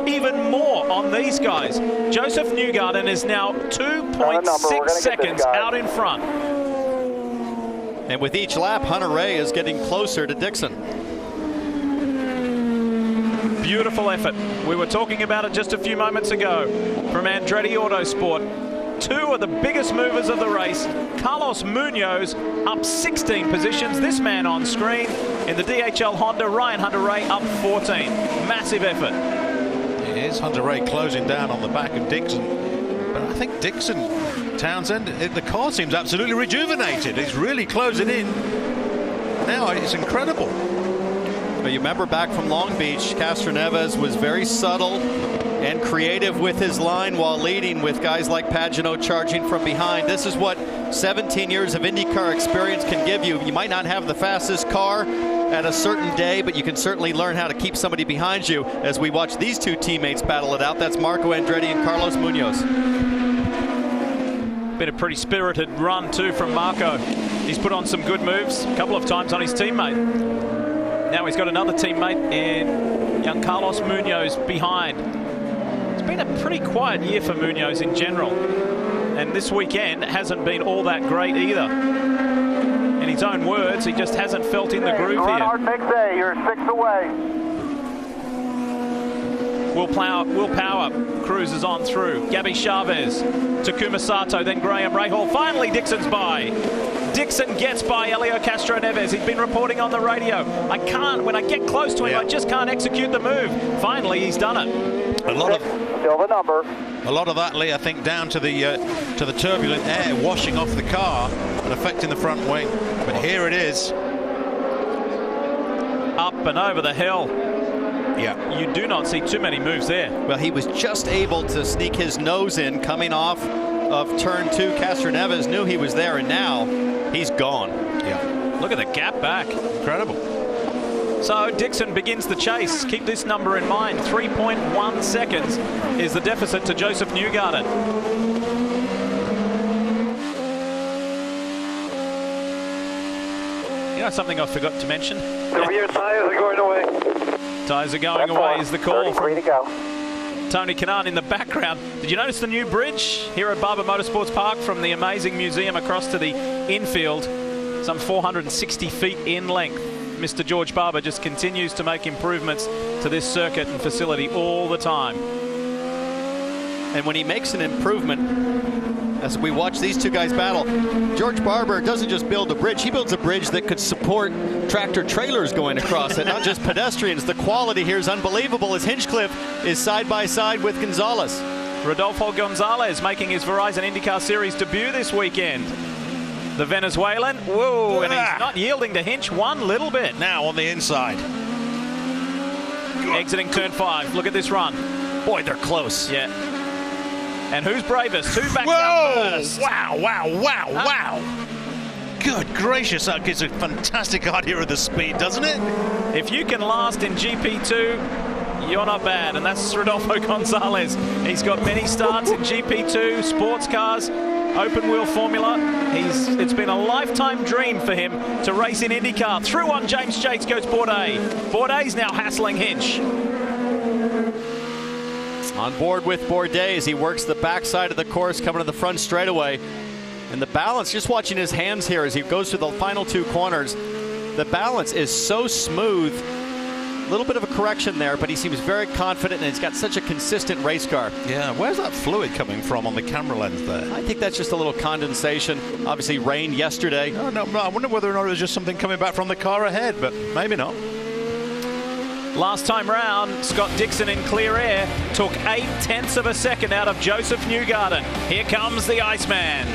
even more on these guys. Joseph Newgarden is now 2.6 seconds out in front. And with each lap, Hunter-Reay is getting closer to Dixon. Beautiful effort. We were talking about it just a few moments ago from Andretti Autosport. 2 of the biggest movers of the race. Carlos Munoz up 16 positions. This man on screen in the DHL Honda, Ryan Hunter-Reay up 14. Massive effort. Here's Hunter-Reay closing down on the back of Dixon. But I think Dixon, Townsend, the car seems absolutely rejuvenated. He's really closing in. Now it's incredible. But you remember back from Long Beach, Castroneves was very subtle and creative with his line while leading, with guys like Pagenaud charging from behind. This is what 17 years of IndyCar experience can give you. You might not have the fastest car at a certain day, but you can certainly learn how to keep somebody behind you as we watch these 2 teammates battle it out. That's Marco Andretti and Carlos Munoz. Been a pretty spirited run too from Marco. He's put on some good moves a couple of times on his teammate. Now he's got another teammate in young Carlos Munoz behind. It's been a pretty quiet year for Munoz in general, and this weekend hasn't been all that great either. In his own words, he just hasn't felt in the groove here. Hard next day, you're 6 away. Will Power cruises on through. Gabby Chavez, Takuma Sato, then Graham Rahal. Finally, Dixon's by. Dixon gets by Helio Castroneves. He's been reporting on the radio. When I get close to him, I just can't execute the move. Finally, he's done it. Still the number. A lot of that, Lee, I think, down to the turbulent air washing off the car and affecting the front wing. But here it is. Up and over the hill. Yeah. You do not see too many moves there. Well, he was just able to sneak his nose in coming off of turn 2. Castroneves knew he was there, and now he's gone. Yeah. Look at the gap back. Incredible. So Dixon begins the chase. Keep this number in mind. 3.1 seconds is the deficit to Joseph Newgarden. You something I forgot to mention. Over your tyres are going away. Tyres are going away is the call. 33 to go. Tony Kanaan in the background. Did you notice the new bridge here at Barber Motorsports Park from the amazing museum across to the infield? Some 460 feet in length. Mr. George Barber just continues to make improvements to this circuit and facility all the time. And when he makes an improvement, as we watch these two guys battle, George Barber doesn't just build a bridge, he builds a bridge that could support tractor trailers going across it, not just pedestrians. The quality here is unbelievable as Hinchcliffe is side by side with Gonzalez. Rodolfo Gonzalez making his Verizon IndyCar Series debut this weekend. The Venezuelan, whoa, and he's not yielding to Hinch one little bit. Now on the inside. Exiting turn 5, look at this run. Boy, they're close. Yeah. And who's bravest? Who backs out first? Wow. Good gracious, that gives a fantastic idea of the speed, doesn't it? If you can last in GP2, you're not bad. And that's Rodolfo Gonzalez. He's got many starts in GP2, sports cars, open wheel formula. It's been a lifetime dream for him to race in IndyCar. Through on James Jakes goes Bourdais. Bourdais now hassling Hinch. On board with Bourdais as he works the backside of the course, coming to the front straightaway. And the balance, just watching his hands here as he goes through the final 2 corners, the balance is so smooth. A little bit of a correction there, but he seems very confident, and he's got such a consistent race car. Yeah, where's that fluid coming from on the camera lens there? I think that's just a little condensation. Obviously rained yesterday. No, I wonder whether or not it was just something coming back from the car ahead, but maybe not. Last time round, Scott Dixon in clear air took 0.8 of a second out of Joseph Newgarden. Here comes the Iceman.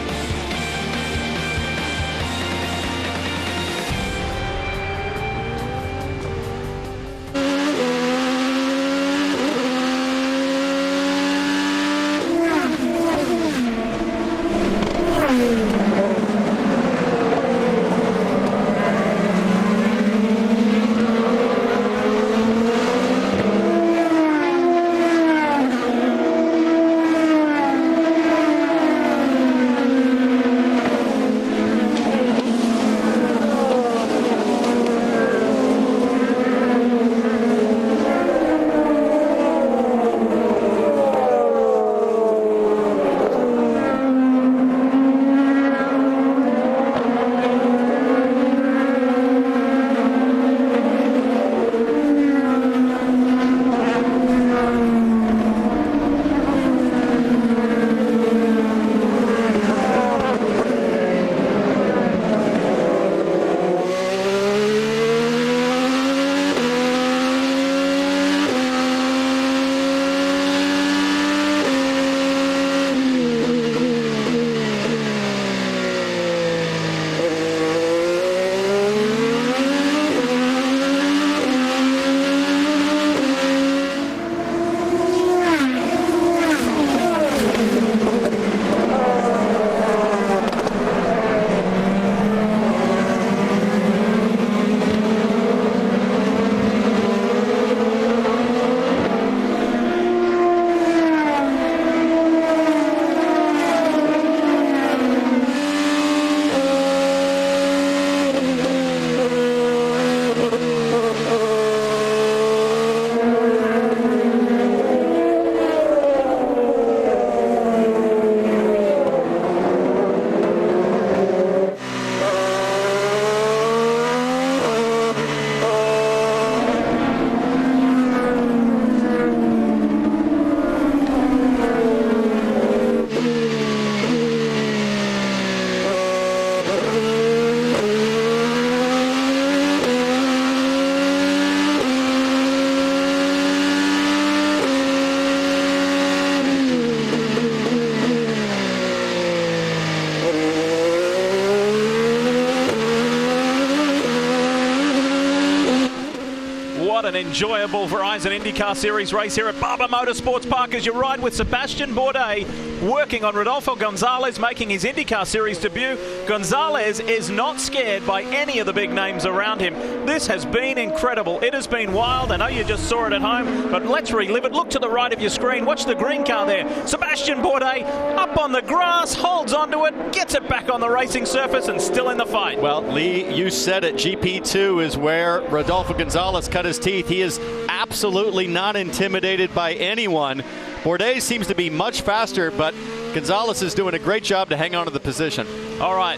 an enjoyable Verizon IndyCar Series race here at Barber Motorsports Park as you ride with Sebastian Bourdais working on Rodolfo Gonzalez making his IndyCar Series debut. Gonzalez is not scared by any of the big names around him. This has been incredible. It has been wild. I know you just saw it at home, but let's relive it. Look to the right of your screen. Watch the green car there. Sebastian Bourdais up on the grass, holds onto it, gets it back on the racing surface and still in the fight. Well, Lee, you said it. GP2 is where Rodolfo Gonzalez cut his teeth. He is absolutely not intimidated by anyone. Bourdais seems to be much faster, but Gonzalez is doing a great job to hang on to the position. All right.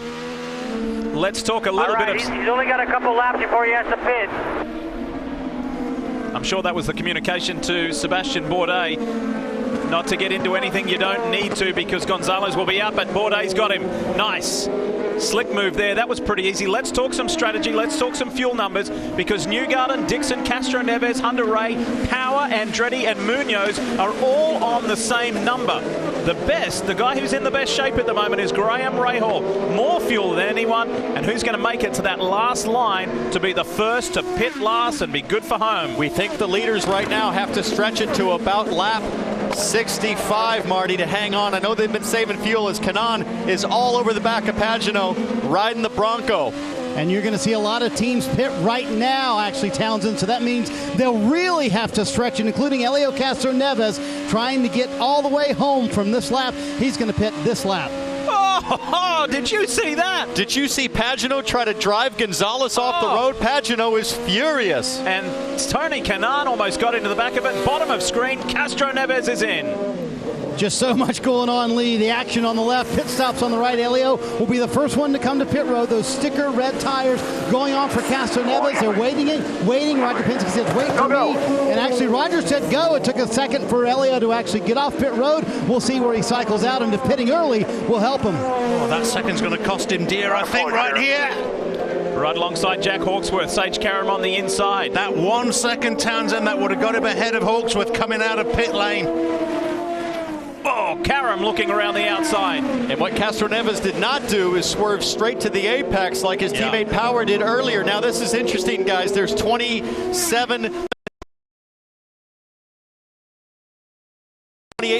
Let's talk a little bit of... He's only got a couple laps before he has to pit. I'm sure that was the communication to Sebastian Bourdais. Not to get into anything you don't need to because Gonzalez will be up, but Bourdais got him. Nice. Slick move there. That was pretty easy. Let's talk some strategy. Let's talk some fuel numbers because Newgarden, Dixon, Castro Neves, Hunter-Reay, Power, Andretti, and Munoz are all on the same number. The best, the guy who's in the best shape at the moment is Graham Rahal. More fuel than anyone, and who's going to make it to that last line to be the first to pit last and be good for home. We think the leaders right now have to stretch it to about lap 65, Marty, to hang on. I know they've been saving fuel as Kanaan is all over the back of Pagano riding the Bronco. And you're going to see a lot of teams pit right now, actually, Townsend. So that means they'll really have to stretch it, including Helio Castroneves trying to get all the way home from this lap. He's going to pit this lap. Oh, did you see that? Did you see Pagano try to drive Gonzalez off the road? Pagano is furious. And Tony Kanaan almost got into the back of it. Bottom of screen, Castro Neves is in. Just so much going on, Lee. The action on the left, pit stops on the right. Helio will be the first one to come to pit road. Those sticker red tires going on for Castro Neves. They're waiting. Roger Penske says, wait for me. And actually, Roger said go. It took a second for Helio to actually get off pit road. We'll see where he cycles out, and if pitting early will help him. Oh, that second's going to cost him dear, I think, right here. Right alongside Jack Hawksworth, Sage Karam on the inside. That 1 second, Townsend, that would have got him ahead of Hawksworth coming out of pit lane. Oh, Karam looking around the outside. And what Castroneves did not do is swerve straight to the apex like his teammate Power did earlier. Now, this is interesting, guys. There's 28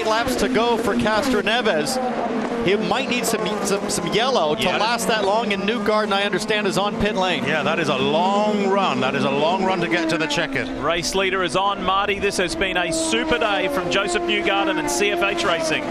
laps to go for Castroneves. He might need some yellow to last that long, and Newgarden, I understand, is on pit lane. Yeah, that is a long run. That is a long run to get to the checkered. Race leader is on, Marty. This has been a super day from Joseph Newgarden and CFH Racing.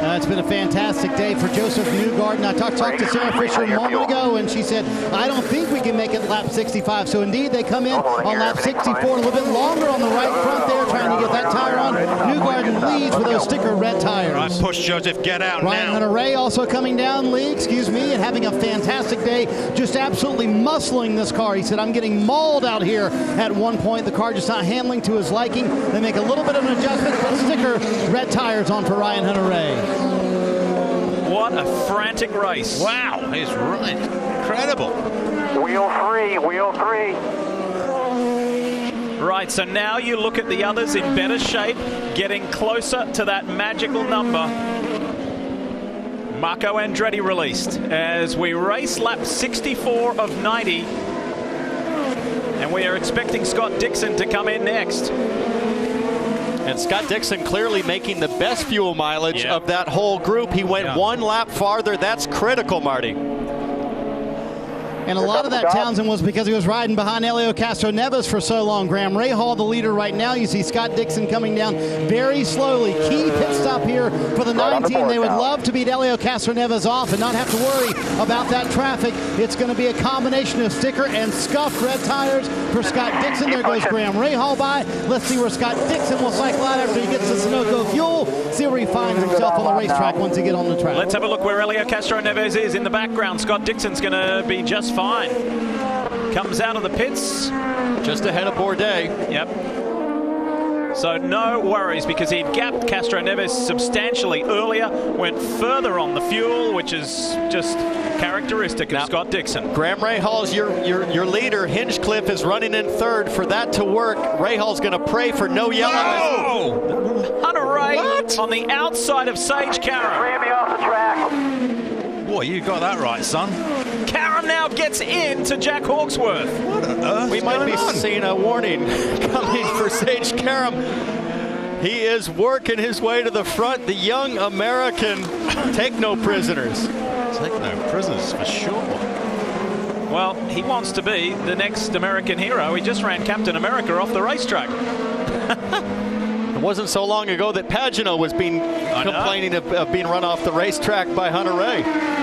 It's been a fantastic day for Joseph Newgarden. I talked to Sarah Fisher a moment ago, and she said, I don't think we can make it lap 65. So indeed, they come in on lap 64, a little bit longer on the right front there, trying to get that tire on. Newgarden leads with those sticker red tires. Right, push, Joseph, get out Ryan now. Hunter-Reay also coming down, Lee, and having a fantastic day, just absolutely muscling this car. He said, I'm getting mauled out here at one point. The car just not handling to his liking. They make a little bit of an adjustment, but sticker red tires on for Ryan Hunter-Reay. What a frantic race. Wow, he's right. Incredible. Wheel three. Right, so now you look at the others in better shape, getting closer to that magical number. Marco Andretti released as we race lap 64 of 90. And we are expecting Scott Dixon to come in next. And Scott Dixon clearly making the best fuel mileage of that whole group. He went one lap farther. That's critical, Marty. And a lot of that, Townsend, was because he was riding behind Helio Castroneves for so long. Graham Rahal, the leader right now. You see Scott Dixon coming down very slowly. Key pit stop here for the 19. They would love to beat Helio Castroneves off and not have to worry about that traffic. It's going to be a combination of sticker and scuffed red tires for Scott Dixon. There goes Graham Rahal by. Let's see where Scott Dixon will cycle out after he gets the Sunoco fuel. See where he finds himself on the racetrack once he gets on the track. Let's have a look where Helio Castroneves is in the background. Scott Dixon's going to be just fine. Comes out of the pits. Just ahead of Bourdais. Yep. So no worries because he'd gapped Castroneves substantially earlier, went further on the fuel, which is just characteristic of Scott Dixon. Graham Rahal's your leader. Hinchcliffe is running in third. For that to work, Rahal's going to pray for no yellow. Oh! Hunter-Reay on the outside of Sage Karam. Ran me off the track. Boy, you got that right, son. Karam Caram now gets into Jack Hawksworth. What on earth? We might be seeing a warning coming for Sage Karam. He is working his way to the front. The young American, take no prisoners. Take no prisoners for sure. Well, he wants to be the next American hero. He just ran Captain America off the racetrack. It wasn't so long ago that Pagano was complaining of being run off the racetrack by Hunter-Reay.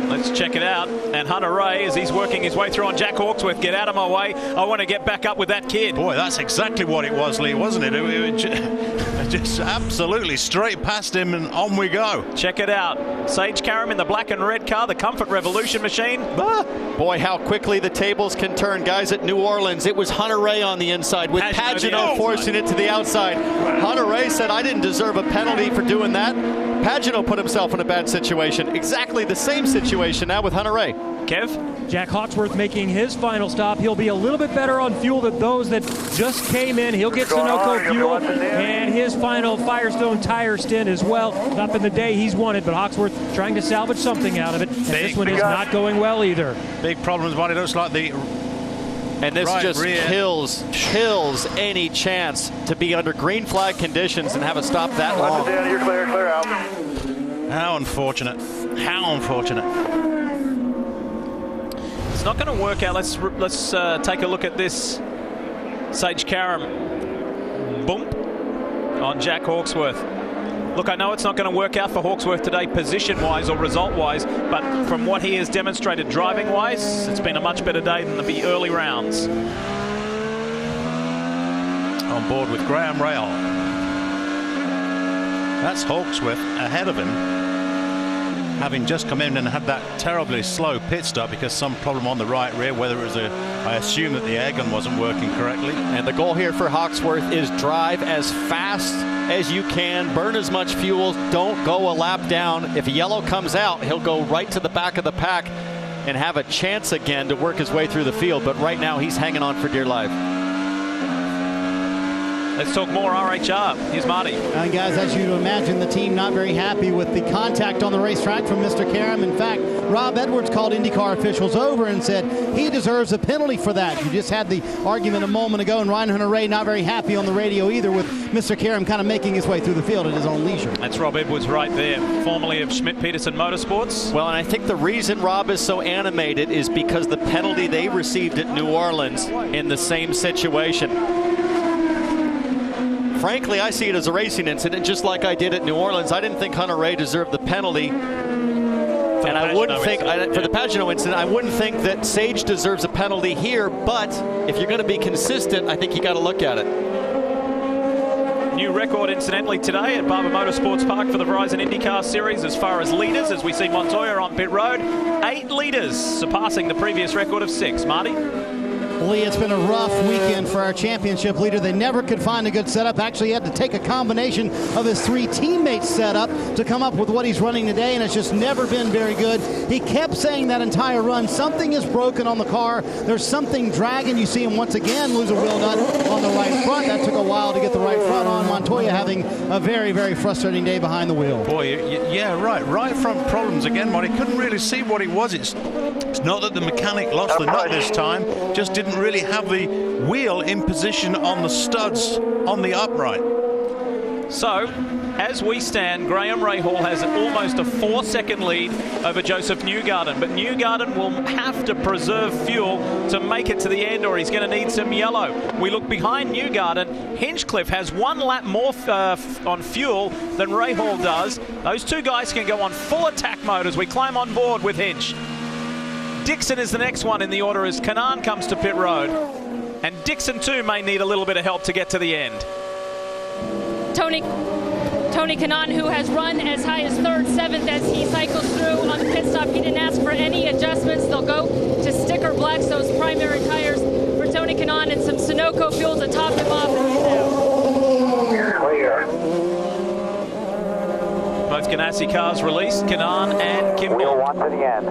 Let's check it out. And Hunter-Reay, as he's working his way through on Jack Hawksworth, get out of my way. I want to get back up with that kid. Boy, that's exactly what it was, Lee, wasn't it? It just absolutely straight past him, and on we go. Check it out. Sage Karam in the black and red car, the Comfort Revolution machine. Boy, how quickly the tables can turn. Guys at New Orleans, it was Hunter-Reay on the inside with Pagano forcing it to the outside. Hunter-Reay said, I didn't deserve a penalty for doing that. Pagano put himself in a bad situation. Exactly the same situation now with Hunter-Reay. Kev? Jack Hawksworth making his final stop. He'll be a little bit better on fuel than those that just came in. He'll get Sunoco fuel and his final Firestone tire stint as well. Not been the day he's wanted, but Hawksworth trying to salvage something out of it. And this one is not going well either. Big problems, but it looks like the... And this just kills any chance to be under green flag conditions and have a stop that long. You're clear out. How unfortunate. How unfortunate. It's not going to work out. Let's take a look at this. Sage Karam bump on Jack Hawksworth. Look, I know it's not going to work out for Hawksworth today position-wise or result-wise, but from what he has demonstrated driving-wise, it's been a much better day than the early rounds. On board with Graham Rahal. That's Hawksworth ahead of him, having just come in and had that terribly slow pit stop because some problem on the right rear, whether it was I assume that the air gun wasn't working correctly. And the goal here for Hawksworth is drive as fast as you can, burn as much fuel, don't go a lap down. If yellow comes out, he'll go right to the back of the pack and have a chance again to work his way through the field, but right now he's hanging on for dear life. Let's talk more RHR. Here's Marty. And guys, as you'd imagine, the team not very happy with the contact on the racetrack from Mr. Karam. In fact, Rob Edwards called IndyCar officials over and said he deserves a penalty for that. You just had the argument a moment ago, and Ryan Hunter-Reay not very happy on the radio either with Mr. Karam kind of making his way through the field at his own leisure. That's Rob Edwards right there, formerly of Schmidt-Peterson Motorsports. Well, and I think the reason Rob is so animated is because the penalty they received at New Orleans in the same situation. Frankly, I see it as a racing incident, just like I did at New Orleans. I didn't think Hunter-Reay deserved the penalty. And I wouldn't think, for the Pagano incident, I wouldn't think that Sage deserves a penalty here, but if you're going to be consistent, I think you got to look at it. New record, incidentally, today at Barber Motorsports Park for the Verizon IndyCar Series as far as leaders, as we see Montoya on pit road. 8 leaders, surpassing the previous record of 6. Marty? Lee, it's been a rough weekend for our championship leader. They never could find a good setup. Actually had to take a combination of his 3 teammates' setup to come up with what he's running today, and it's just never been very good. He kept saying that entire run, something is broken on the car. There's something dragging. You see him once again lose a wheel nut on the right front. That took a while to get the right front on. Montoya having a very, very frustrating day behind the wheel. Boy, yeah, right front problems again, Marty. Couldn't really see what it was. It's not that the mechanic lost the nut this time, just didn't really have the wheel in position on the studs on the upright. So, as we stand, Graham Rahal has almost a 4-second lead over Joseph Newgarden, but Newgarden will have to preserve fuel to make it to the end, or he's going to need some yellow. We look behind Newgarden. Hinchcliffe has 1 lap more on fuel than Rahal does. Those 2 guys can go on full attack mode as we climb on board with Hinch. Dixon is the next one in the order as Kanaan comes to pit road. And Dixon too may need a little bit of help to get to the end. Tony Kanaan, who has run as high as 3rd, 7th as he cycles through on the pit stop. He didn't ask for any adjustments. They'll go to sticker blacks, those primary tires for Tony Kanaan, and some Sunoco fuel to top him off. And he's out. Clear. Both Ganassi cars released, Kanaan and Kimball. Wheel 1 to the end.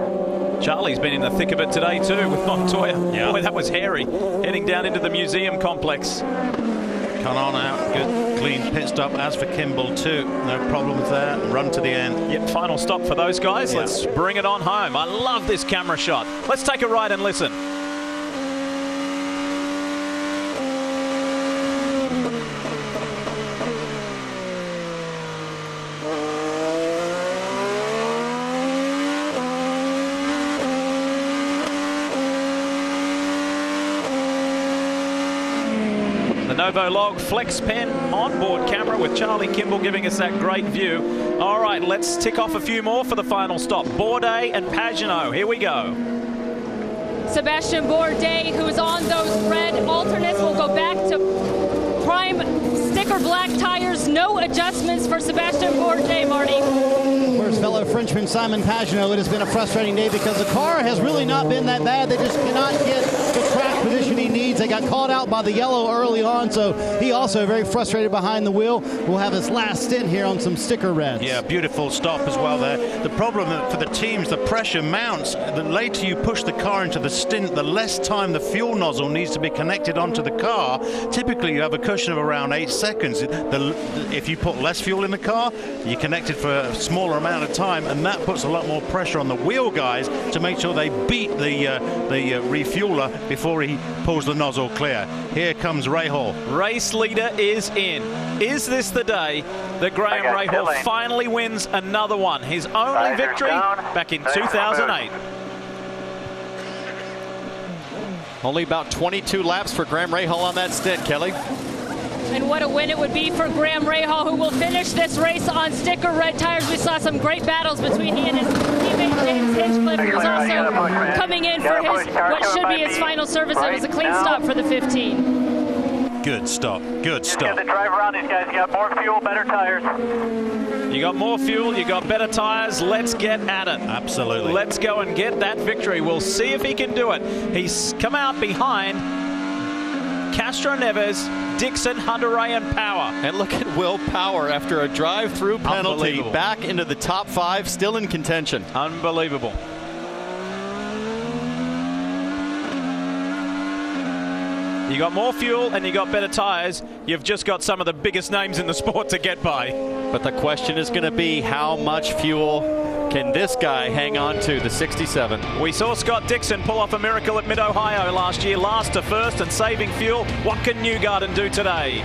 Charlie's been in the thick of it today too with Montoya. Yeah. Boy, that was hairy, heading down into the museum complex. Come on out, good clean pit stop. As for Kimball too, no problems there. Run to the end. Yep, final stop for those guys. Yeah. Let's bring it on home. I love this camera shot. Let's take a ride and listen. The Novo Log Flex Pen onboard camera with Charlie Kimball giving us that great view. All right, let's tick off a few more for the final stop. Bourdais and Pagenaud. Here we go. Sebastian Bourdais, who is on those red alternates, will go back to prime sticker black tires. No adjustments for Sebastian Bourdais, Marty. For his fellow Frenchman Simon Pagenaud, it has been a frustrating day because the car has really not been that bad. They just cannot get the track position he needs. They got caught out by the yellow early on, so he also very frustrated behind the wheel. Will have his last stint here on some sticker reds. Yeah, beautiful stop as well there. The problem for the teams, the pressure mounts. The later you push the car into the stint, the less time the fuel nozzle needs to be connected onto the car. Typically, you have a cushion of around 8 seconds. If you put less fuel in the car, you connect it for a smaller amount of time, and that puts a lot more pressure on the wheel guys to make sure they beat the refueler before he pulls the nozzle clear. Here comes Rahal. Race leader is in. Is this the day that Graham Rahal finally wins another one? His only victory back in 2008. Only about 22 laps for Graham Rahal on that stint, Kelly. And what a win it would be for Graham Rahal, who will finish this race on sticker red tires. We saw some great battles between he and his teammate James Hinchcliffe, who was also coming in for his what should be his final service. It was a clean stop for the 15. Good stop. Good stop. Get the drive around these guys. You got more fuel, better tires. You got more fuel, you got better tires. Let's get at it. Absolutely. Let's go and get that victory. We'll see if he can do it. He's come out behind Castro Neves, Dixon, Hunter-Reay and Power. And look at Will Power after a drive-through penalty back into the top 5, still in contention. Unbelievable. You got more fuel and you got better tires. You've just got some of the biggest names in the sport to get by. But the question is going to be, how much fuel can this guy hang on to, the 67? We saw Scott Dixon pull off a miracle at Mid-Ohio last year, last to first and saving fuel. What can Newgarden do today?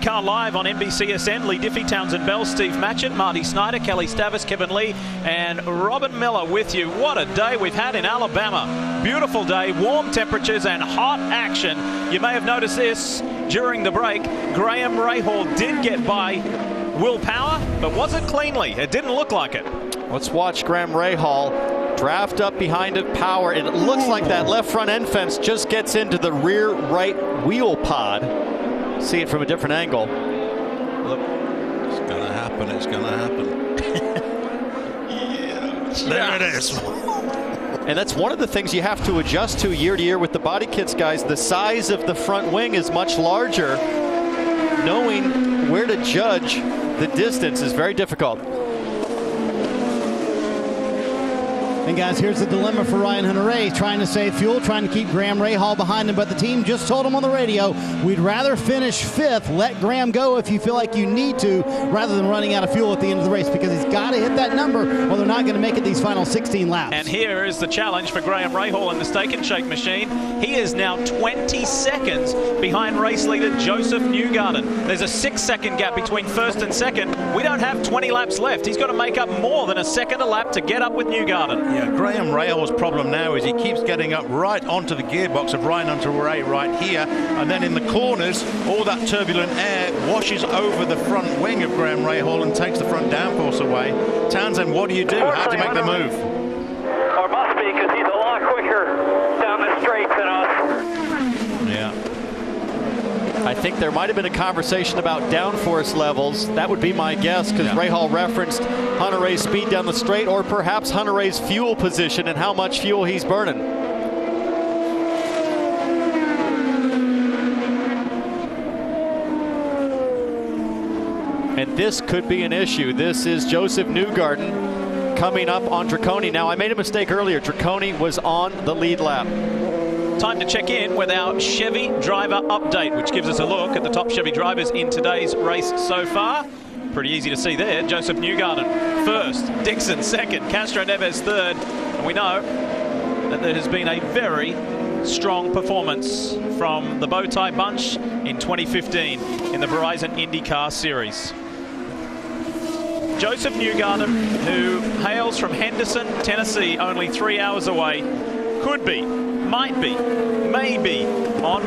IndyCar Live on NBCSN. Lee Diffie, Townsend Bell, Steve Matchett, Marty Snyder, Kelly Stavis, Kevin Lee, and Robin Miller with you. What a day we've had in Alabama. Beautiful day, warm temperatures and hot action. You may have noticed this during the break. Graham Rahal did get by Will Power, but wasn't cleanly. It didn't look like it. Let's watch Graham Rahal draft up behind it, Power. It looks like that left front end fence just gets into the rear right wheel pod. See it from a different angle. Look, it's going to happen. It's going to happen. There it is. And that's one of the things you have to adjust to year with the body kits, guys. The size of the front wing is much larger. Knowing where to judge the distance is very difficult. And guys, here's the dilemma for Ryan Hunter-Reay. He's trying to save fuel, trying to keep Graham Rahal behind him, but the team just told him on the radio, we'd rather finish 5th, let Graham go if you feel like you need to, rather than running out of fuel at the end of the race, because he's got to hit that number or they're not going to make it these final 16 laps. And here is the challenge for Graham Rahal in the Steak and Shake machine. He is now 20 seconds behind race leader Joseph Newgarden. There's a 6-second gap between first and second. We don't have 20 laps left. He's got to make up more than a second a lap to get up with Newgarden. Yeah, Graham Rahal's problem now is he keeps getting up right onto the gearbox of Ryan Hunter-Reay right here, and then in the corners, all that turbulent air washes over the front wing of Graham Rahal and takes the front downforce away. Townsend, what do you do? How do you make the move? Or must be, because he's a lot quicker down the straight than us. Yeah. I think there might have been a conversation about downforce levels. That would be my guess, because Rahal referenced Hunter-Reay's speed down the straight, or perhaps Hunter-Reay's fuel position and how much fuel he's burning. And this could be an issue. This is Joseph Newgarden coming up on Draconi. Now, I made a mistake earlier. Draconi was on the lead lap. Time to check in with our Chevy driver update, which gives us a look at the top Chevy drivers in today's race so far. Pretty easy to see there. Joseph Newgarden first, Dixon second, Castro Neves third. And we know that there has been a very strong performance from the Bowtie Bunch in 2015 in the Verizon IndyCar Series. Joseph Newgarden, who hails from Henderson, Tennessee, only 3 hours away, could be, might be, maybe on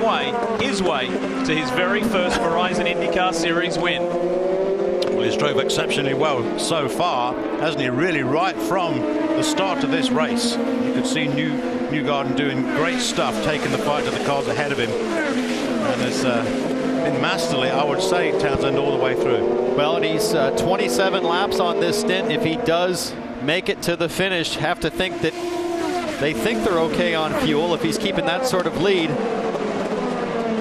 his way to his very first Verizon IndyCar Series win. Well, he's drove exceptionally well so far, hasn't he? Really, right from the start of this race. You could see Newgarden doing great stuff, taking the fight to the cars ahead of him. And it's been masterly, I would say, Townsend, all the way through. Well, and he's 27 laps on this stint. If he does make it to the finish, have to think that they think they're okay on fuel if he's keeping that sort of lead.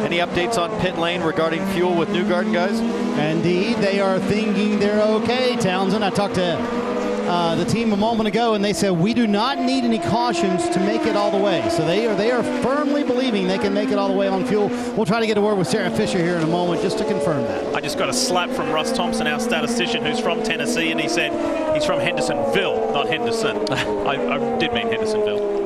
Any updates on pit lane regarding fuel with Newgarden, guys? Indeed, they are thinking they're okay, Townsend. I talked to the team a moment ago, and they said we do not need any cautions to make it all the way. So they are firmly believing they can make it all the way on fuel. We'll try to get a word with Sarah Fisher here in a moment just to confirm that. I just got a slap from Russ Thompson, our statistician, who's from Tennessee, and he said he's from Hendersonville, not Henderson. I did mean Hendersonville.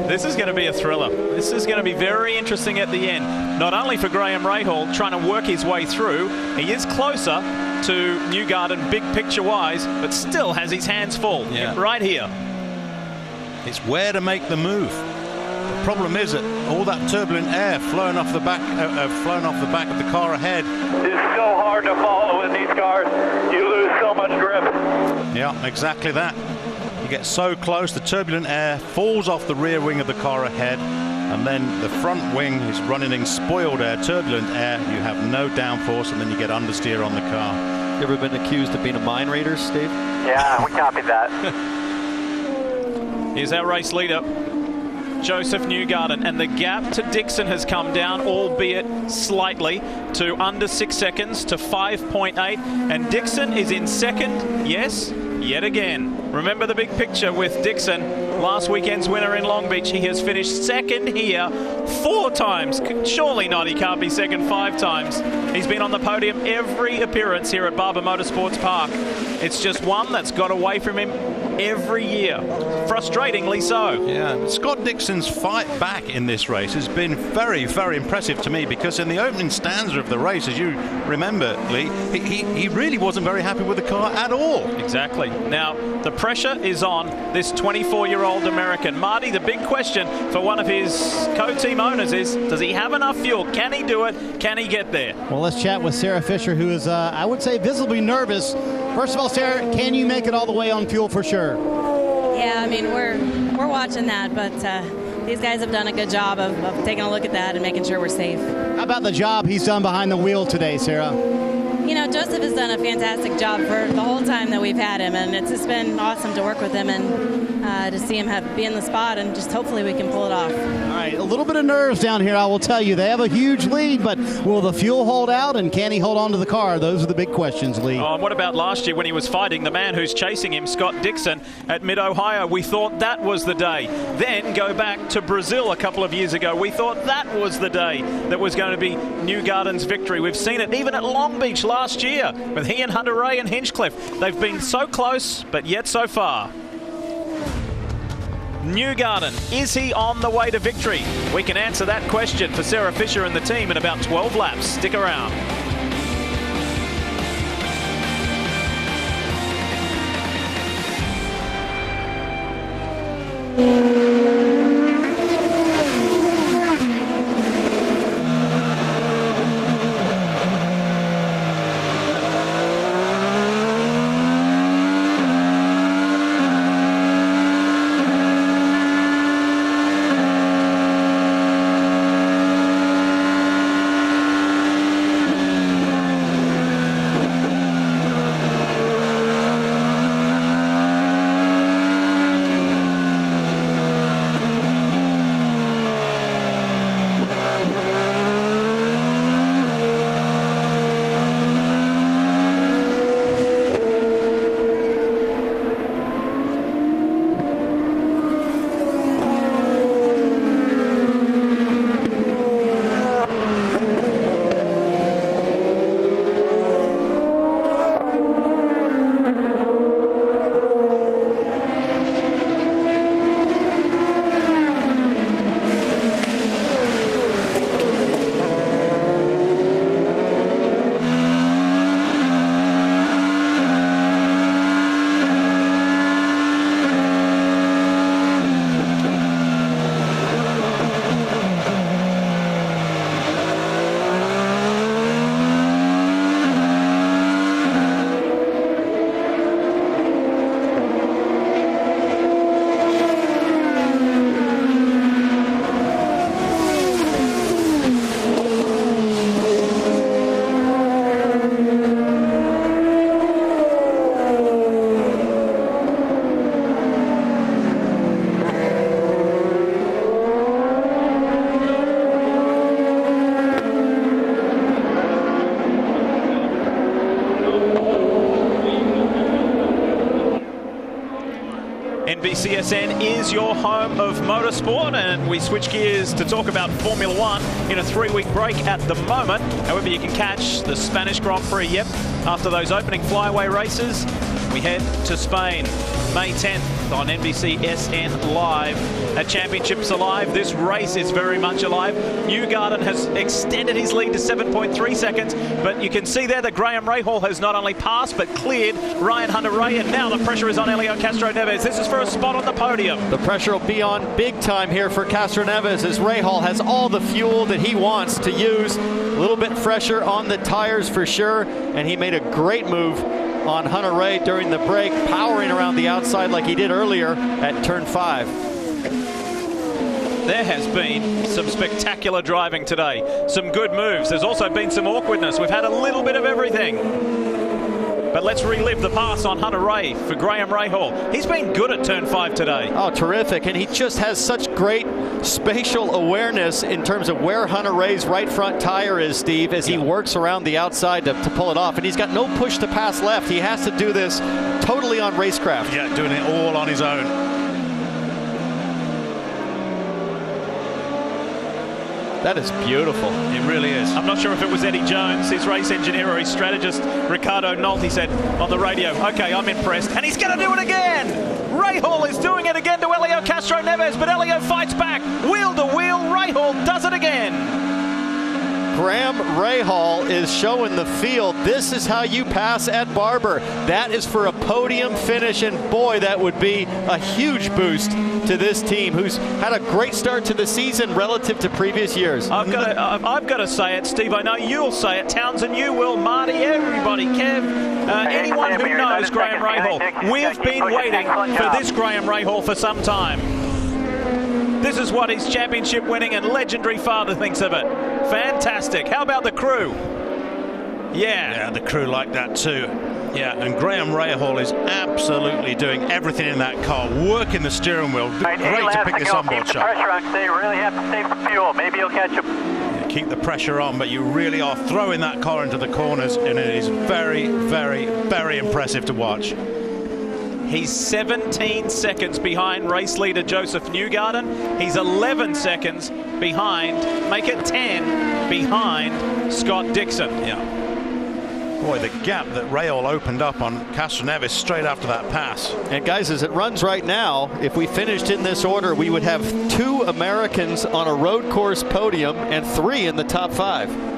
This is going to be a thriller. This is going to be very interesting at the end. Not only for Graham Rahal trying to work his way through, he is closer to Newgarden big picture wise, but still has his hands full right here. It's where to make the move. The problem is that all that turbulent air flowing off the back of the car ahead. It's so hard to follow in these cars. You lose so much grip. Yeah, exactly that. You get so close, the turbulent air falls off the rear wing of the car ahead, and then the front wing is running in spoiled air, turbulent air. You have no downforce, and then you get understeer on the car. You ever been accused of being a mind reader, Steve? Yeah, we copied that. Here's our race leader, Joseph Newgarden, and the gap to Dixon has come down, albeit slightly, to under 6 seconds to 5.8, and Dixon is in second, yes, yet again. Remember the big picture with Dixon, last weekend's winner in Long Beach. He has finished second here 4 times. Surely not, he can't be second 5 times. He's been on the podium every appearance here at Barber Motorsports Park. It's just one that's got away from him every year. Frustratingly so. Yeah, Scott Dixon's fight back in this race has been very, very impressive to me, because in the opening stanza of the race, as you remember, Lee, he really wasn't very happy with the car at all. Exactly. Now, the pressure is on this 24-year-old American. Marty, the big question for one of his co-team owners is, does he have enough fuel? Can he do it? Can he get there? Well, let's chat with Sarah Fisher, who is, I would say, visibly nervous. First of all, Sarah, can you make it all the way on fuel for sure? Yeah, I mean, we're watching that, but these guys have done a good job of taking a look at that and making sure we're safe. How about the job he's done behind the wheel today, Sarah? You know, Joseph has done a fantastic job for the whole time that we've had him, and it's just been awesome to work with him and to see him be in the spot, and just hopefully we can pull it off. All right, a little bit of nerves down here, I will tell you. They have a huge lead, but will the fuel hold out, and can he hold on to the car? Those are the big questions, Lee. Oh, and what about last year when he was fighting the man who's chasing him, Scott Dixon, at Mid-Ohio? We thought that was the day. Then go back to Brazil a couple of years ago. We thought that was the day that was going to be Newgarden's victory. We've seen it even at Long Beach last year with he and Hunter-Reay and Hinchcliffe. They've been so close, but yet so far. Newgarden, is he on the way to victory? We can answer that question for Sarah Fisher and the team in about 12 laps. Stick around. NBCSN is your home of motorsport, and we switch gears to talk about Formula One in a 3-week break at the moment. However, you can catch the Spanish Grand Prix, after those opening flyaway races. We head to Spain, May 10th on NBCSN Live. At Championships Alive, this race is very much alive. Newgarden has extended his lead to 7.3 seconds, but you can see there that Graham Rahal has not only passed but cleared Ryan Hunter-Reay, and now the pressure is on Helio Castroneves. This is for a spot on the podium. The pressure will be on big time here for Castroneves as Rahal has all the fuel that he wants to use. A little bit fresher on the tires for sure, and he made a great move on Hunter-Reay during the break, powering around the outside like he did earlier at turn 5. There has been some spectacular driving today. Some good moves. There's also been some awkwardness. We've had a little bit of everything. But let's relive the pass on Hunter-Reay for Graham Rahal. He's been good at turn 5 today. Oh, terrific. And he just has such great spatial awareness in terms of where Hunter-Reay's right front tire is, Steve, as he works around the outside to pull it off. And he's got no push to pass left. He has to do this totally on racecraft. Yeah, doing it all on his own. That is beautiful. It really is. I'm not sure if it was Eddie Jones, his race engineer, or his strategist, Ricardo Nolte, said on the radio, okay, I'm impressed. And he's going to do it again. Castro Neves, but Elio fights back. Wheel to wheel, Rahal does it again. Graham Rahal is showing the field. This is how you pass at Barber. That is for a podium finish, and boy, that would be a huge boost to this team, who's had a great start to the season relative to previous years. I've got to say it, Steve. I know you'll say it. Townsend, you will. Marty, everybody. Kev, anyone who knows Graham Rahal. We've been waiting for this Graham Rahal for some time. This is what his championship winning and legendary father thinks of it. Fantastic. How about the crew? Yeah, the crew like that too. Yeah, and Graham Rahal is absolutely doing everything in that car, working the steering wheel. Great to pick this onboard shot. Pressure on, they really have to save the fuel. Maybe you'll catch him. Yeah, keep the pressure on, but you really are throwing that car into the corners, and it is very, very, very impressive to watch. He's 17 seconds behind race leader Joseph Newgarden. He's 11 seconds behind, make it 10, behind Scott Dixon. Yeah. Boy, the gap that Rahal opened up on Castro Neves straight after that pass. And guys, as it runs right now, if we finished in this order, we would have 2 Americans on a road course podium and 3 in the top 5.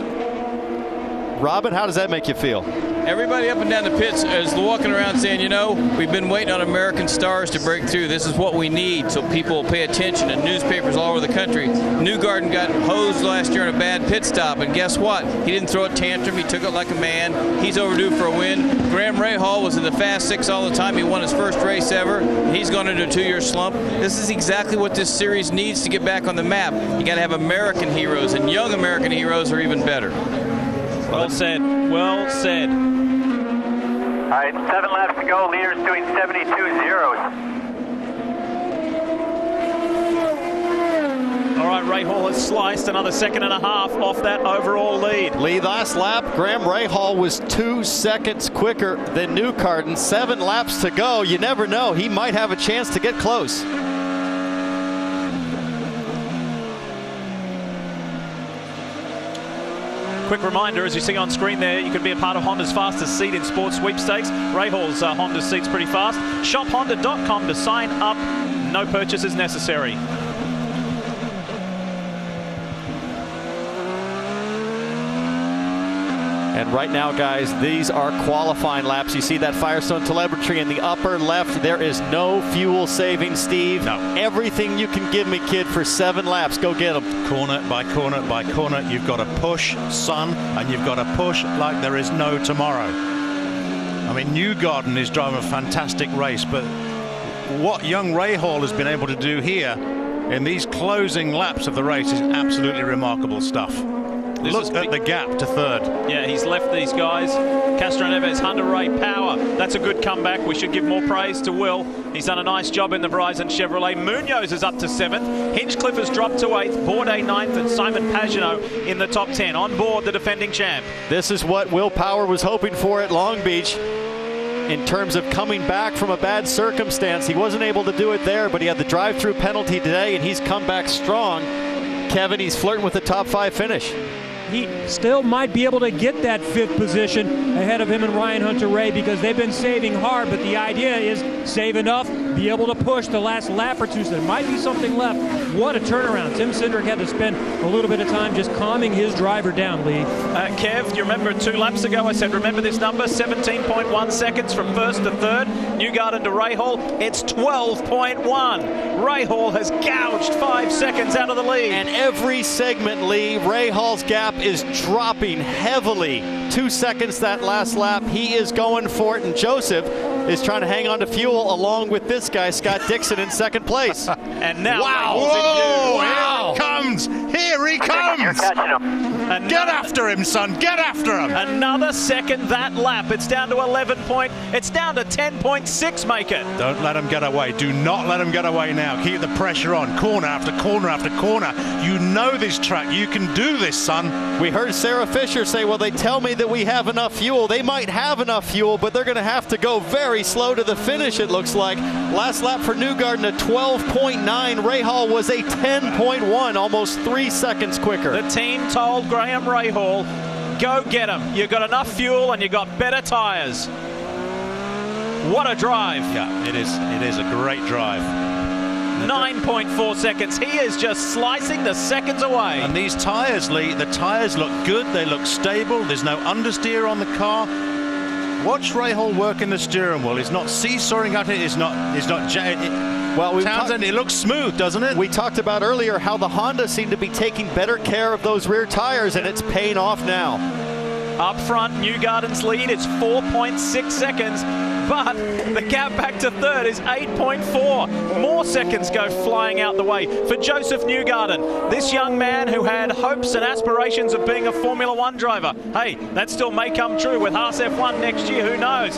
Robin, how does that make you feel? Everybody up and down the pits is walking around saying, you know, we've been waiting on American stars to break through. This is what we need, so people will pay attention. And newspapers all over the country. Newgarden got hosed last year in a bad pit stop, and guess what? He didn't throw a tantrum. He took it like a man. He's overdue for a win. Graham Rahal was in the Fast 6 all the time. He won his first race ever. He's gone into a 2-year slump. This is exactly what this series needs to get back on the map. You got to have American heroes, and young American heroes are even better. Well said. Well said. All right, 7 laps to go. Leader's doing 72 zeros. All right, Rahal has sliced another 1.5 seconds off that overall lead. Last lap, Graham Rahal was 2 seconds quicker than Newgarden. 7 laps to go. You never know. He might have a chance to get close. Quick reminder, as you see on screen there, you can be a part of Honda's fastest seat in sports sweepstakes. Rahal's Honda seat's pretty fast. ShopHonda.com to sign up. No purchases necessary. And right now, guys, these are qualifying laps. You see that Firestone telemetry in the upper left. There is no fuel saving, Steve. No. Everything you can give me, kid, for 7 laps. Go get them. Corner by corner by corner. You've got to push, son, and you've got to push like there is no tomorrow. I mean, Newgarden is driving a fantastic race, but what young Rahal has been able to do here in these closing laps of the race is absolutely remarkable stuff. Look at the gap to 3rd. Yeah, he's left these guys. Castro Neves, Hunter-Reay, power. That's a good comeback. We should give more praise to Will. He's done a nice job in the Verizon Chevrolet. Munoz is up to 7th. Hinchcliffe has dropped to 8th. Bourdais 9th, and Simon Pagenaud in the top 10. On board, the defending champ. This is what Will Power was hoping for at Long Beach in terms of coming back from a bad circumstance. He wasn't able to do it there, but he had the drive-through penalty today, and he's come back strong. Kevin, he's flirting with the top 5 finish. He still might be able to get that 5th position ahead of him and Ryan Hunter-Reay, because they've been saving hard, but the idea is save enough, be able to push the last lap or two, so there might be something left. What a turnaround. Tim Cindric had to spend a little bit of time just calming his driver down, Lee. Kev, do you remember 2 laps ago I said, remember this number, 17.1 seconds from 1st to 3rd, Newgarden to Rahal, it's 12.1. Rahal has gouged 5 seconds out of the lead. And every segment, Lee, Rahal's gap is dropping heavily. 2 seconds that last lap. He is going for it, and Joseph is trying to hang on to fuel along with this guy, Scott Dixon, in 2nd place. And now, wow! Whoa! Wow! Here he comes! Here he comes! You're catching him. Get after him, son! Get after him! Another second that lap. It's down to 11 point. It's down to 10.6. Make it. Don't let him get away. Do not let him get away now. Keep the pressure on. Corner after corner after corner. You know this track. You can do this, son. We heard Sarah Fisher say, well, they tell me that we have enough fuel. They might have enough fuel, but they're going to have to go very slow to the finish, it looks like. Last lap for Newgarden, a 12.9. Rahal was a 10.1, almost 3 seconds quicker. The team told Graham Rahal, go get him. You've got enough fuel and you've got better tires. What a drive. Yeah, it is a great drive. 9.4 seconds. He is just slicing the seconds away. And these tyres, Lee, the tyres look good. They look stable. There's no understeer on the car. Watch Rahal work in the steering wheel. He's not seesawing at it. He's not. Well, Townsend, it looks smooth, doesn't it? We talked about earlier how the Honda seemed to be taking better care of those rear tires, and it's paying off now. Up front, Newgarden's lead is 4.6 seconds, but the gap back to third is 8.4. More seconds go flying out the way for Joseph Newgarden, this young man who had hopes and aspirations of being a Formula One driver. Hey, that still may come true with Haas F1 next year, who knows?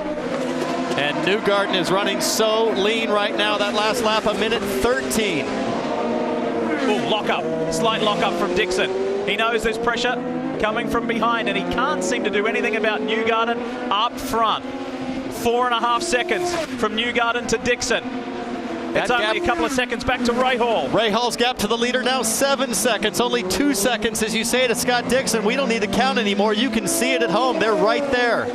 And Newgarden is running so lean right now. That last lap, a minute 13. Oh, lock up, slight lock up from Dixon. He knows there's pressure coming from behind, and he can't seem to do anything about Newgarden up front. 4.5 seconds from Newgarden to Dixon. It's only a couple of seconds back to Rahal. Rahal's gap to the leader now 7 seconds. Only 2 seconds, as you say to Scott Dixon. We don't need to count anymore. You can see it at home. They're right there.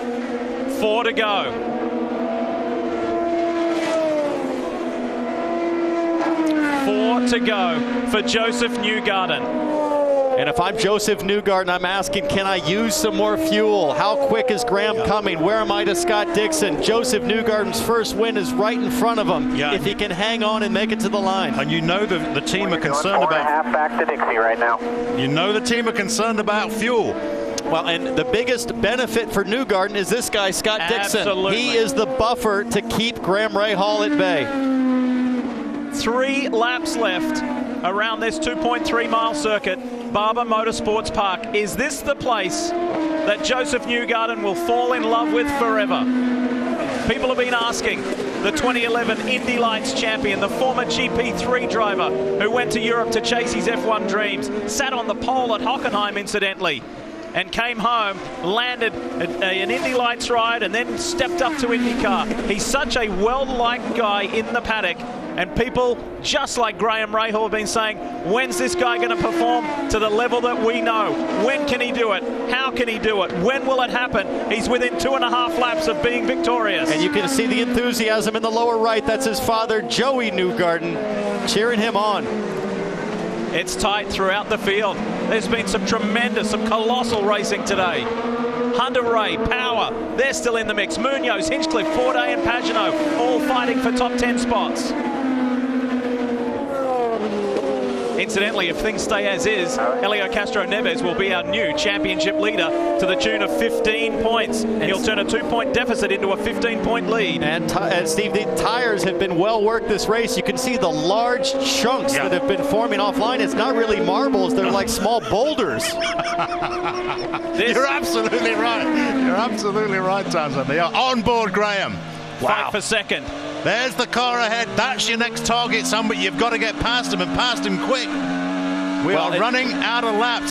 4 to go. 4 to go for Joseph Newgarden. And if I'm Joseph Newgarden, I'm asking, can I use some more fuel? How quick is Graham coming? Where am I to Scott Dixon? Joseph Newgarden's first win is right in front of him. Yeah. If he can hang on and make it to the line. And you know the team are concerned about... 4.5 back to Dixie right now. You know the team are concerned about fuel. Well, and the biggest benefit for Newgarden is this guy, Scott Dixon. Absolutely. He is the buffer to keep Graham Rahal at bay. 3 laps left around this 2.3-mile circuit. Barber Motorsports Park. Is this the place that Joseph Newgarden will fall in love with forever? People have been asking. The 2011 Indy Lights champion, the former GP3 driver who went to Europe to chase his F1 dreams, sat on the pole at Hockenheim, incidentally, and came home, landed an Indy Lights ride, and then stepped up to IndyCar. He's such a well-liked guy in the paddock, and people, just like Graham Rahal, have been saying, when's this guy going to perform to the level that we know? When can he do it? How can he do it? When will it happen? He's within 2.5 laps of being victorious. And you can see the enthusiasm in the lower right. That's his father, Joey Newgarden, cheering him on. It's tight throughout the field. There's been some tremendous, some colossal racing today. Hunter-Reay, Power, they're still in the mix. Munoz, Hinchcliffe, Forday and Pagenaud, all fighting for top 10 spots. Incidentally, if things stay as is, Helio Castro Neves will be our new championship leader to the tune of 15 points. He'll turn a 2-point deficit into a 15-point lead. And Steve, the tires have been well worked this race. You can see the large chunks that have been forming offline. It's not really marbles. They're like small boulders. You're absolutely right. You're absolutely right, Townsend. They are on board, Graham. Fight for second. There's the car ahead. That's your next target, son, but you've got to get past him and past him quick. We are running out of laps.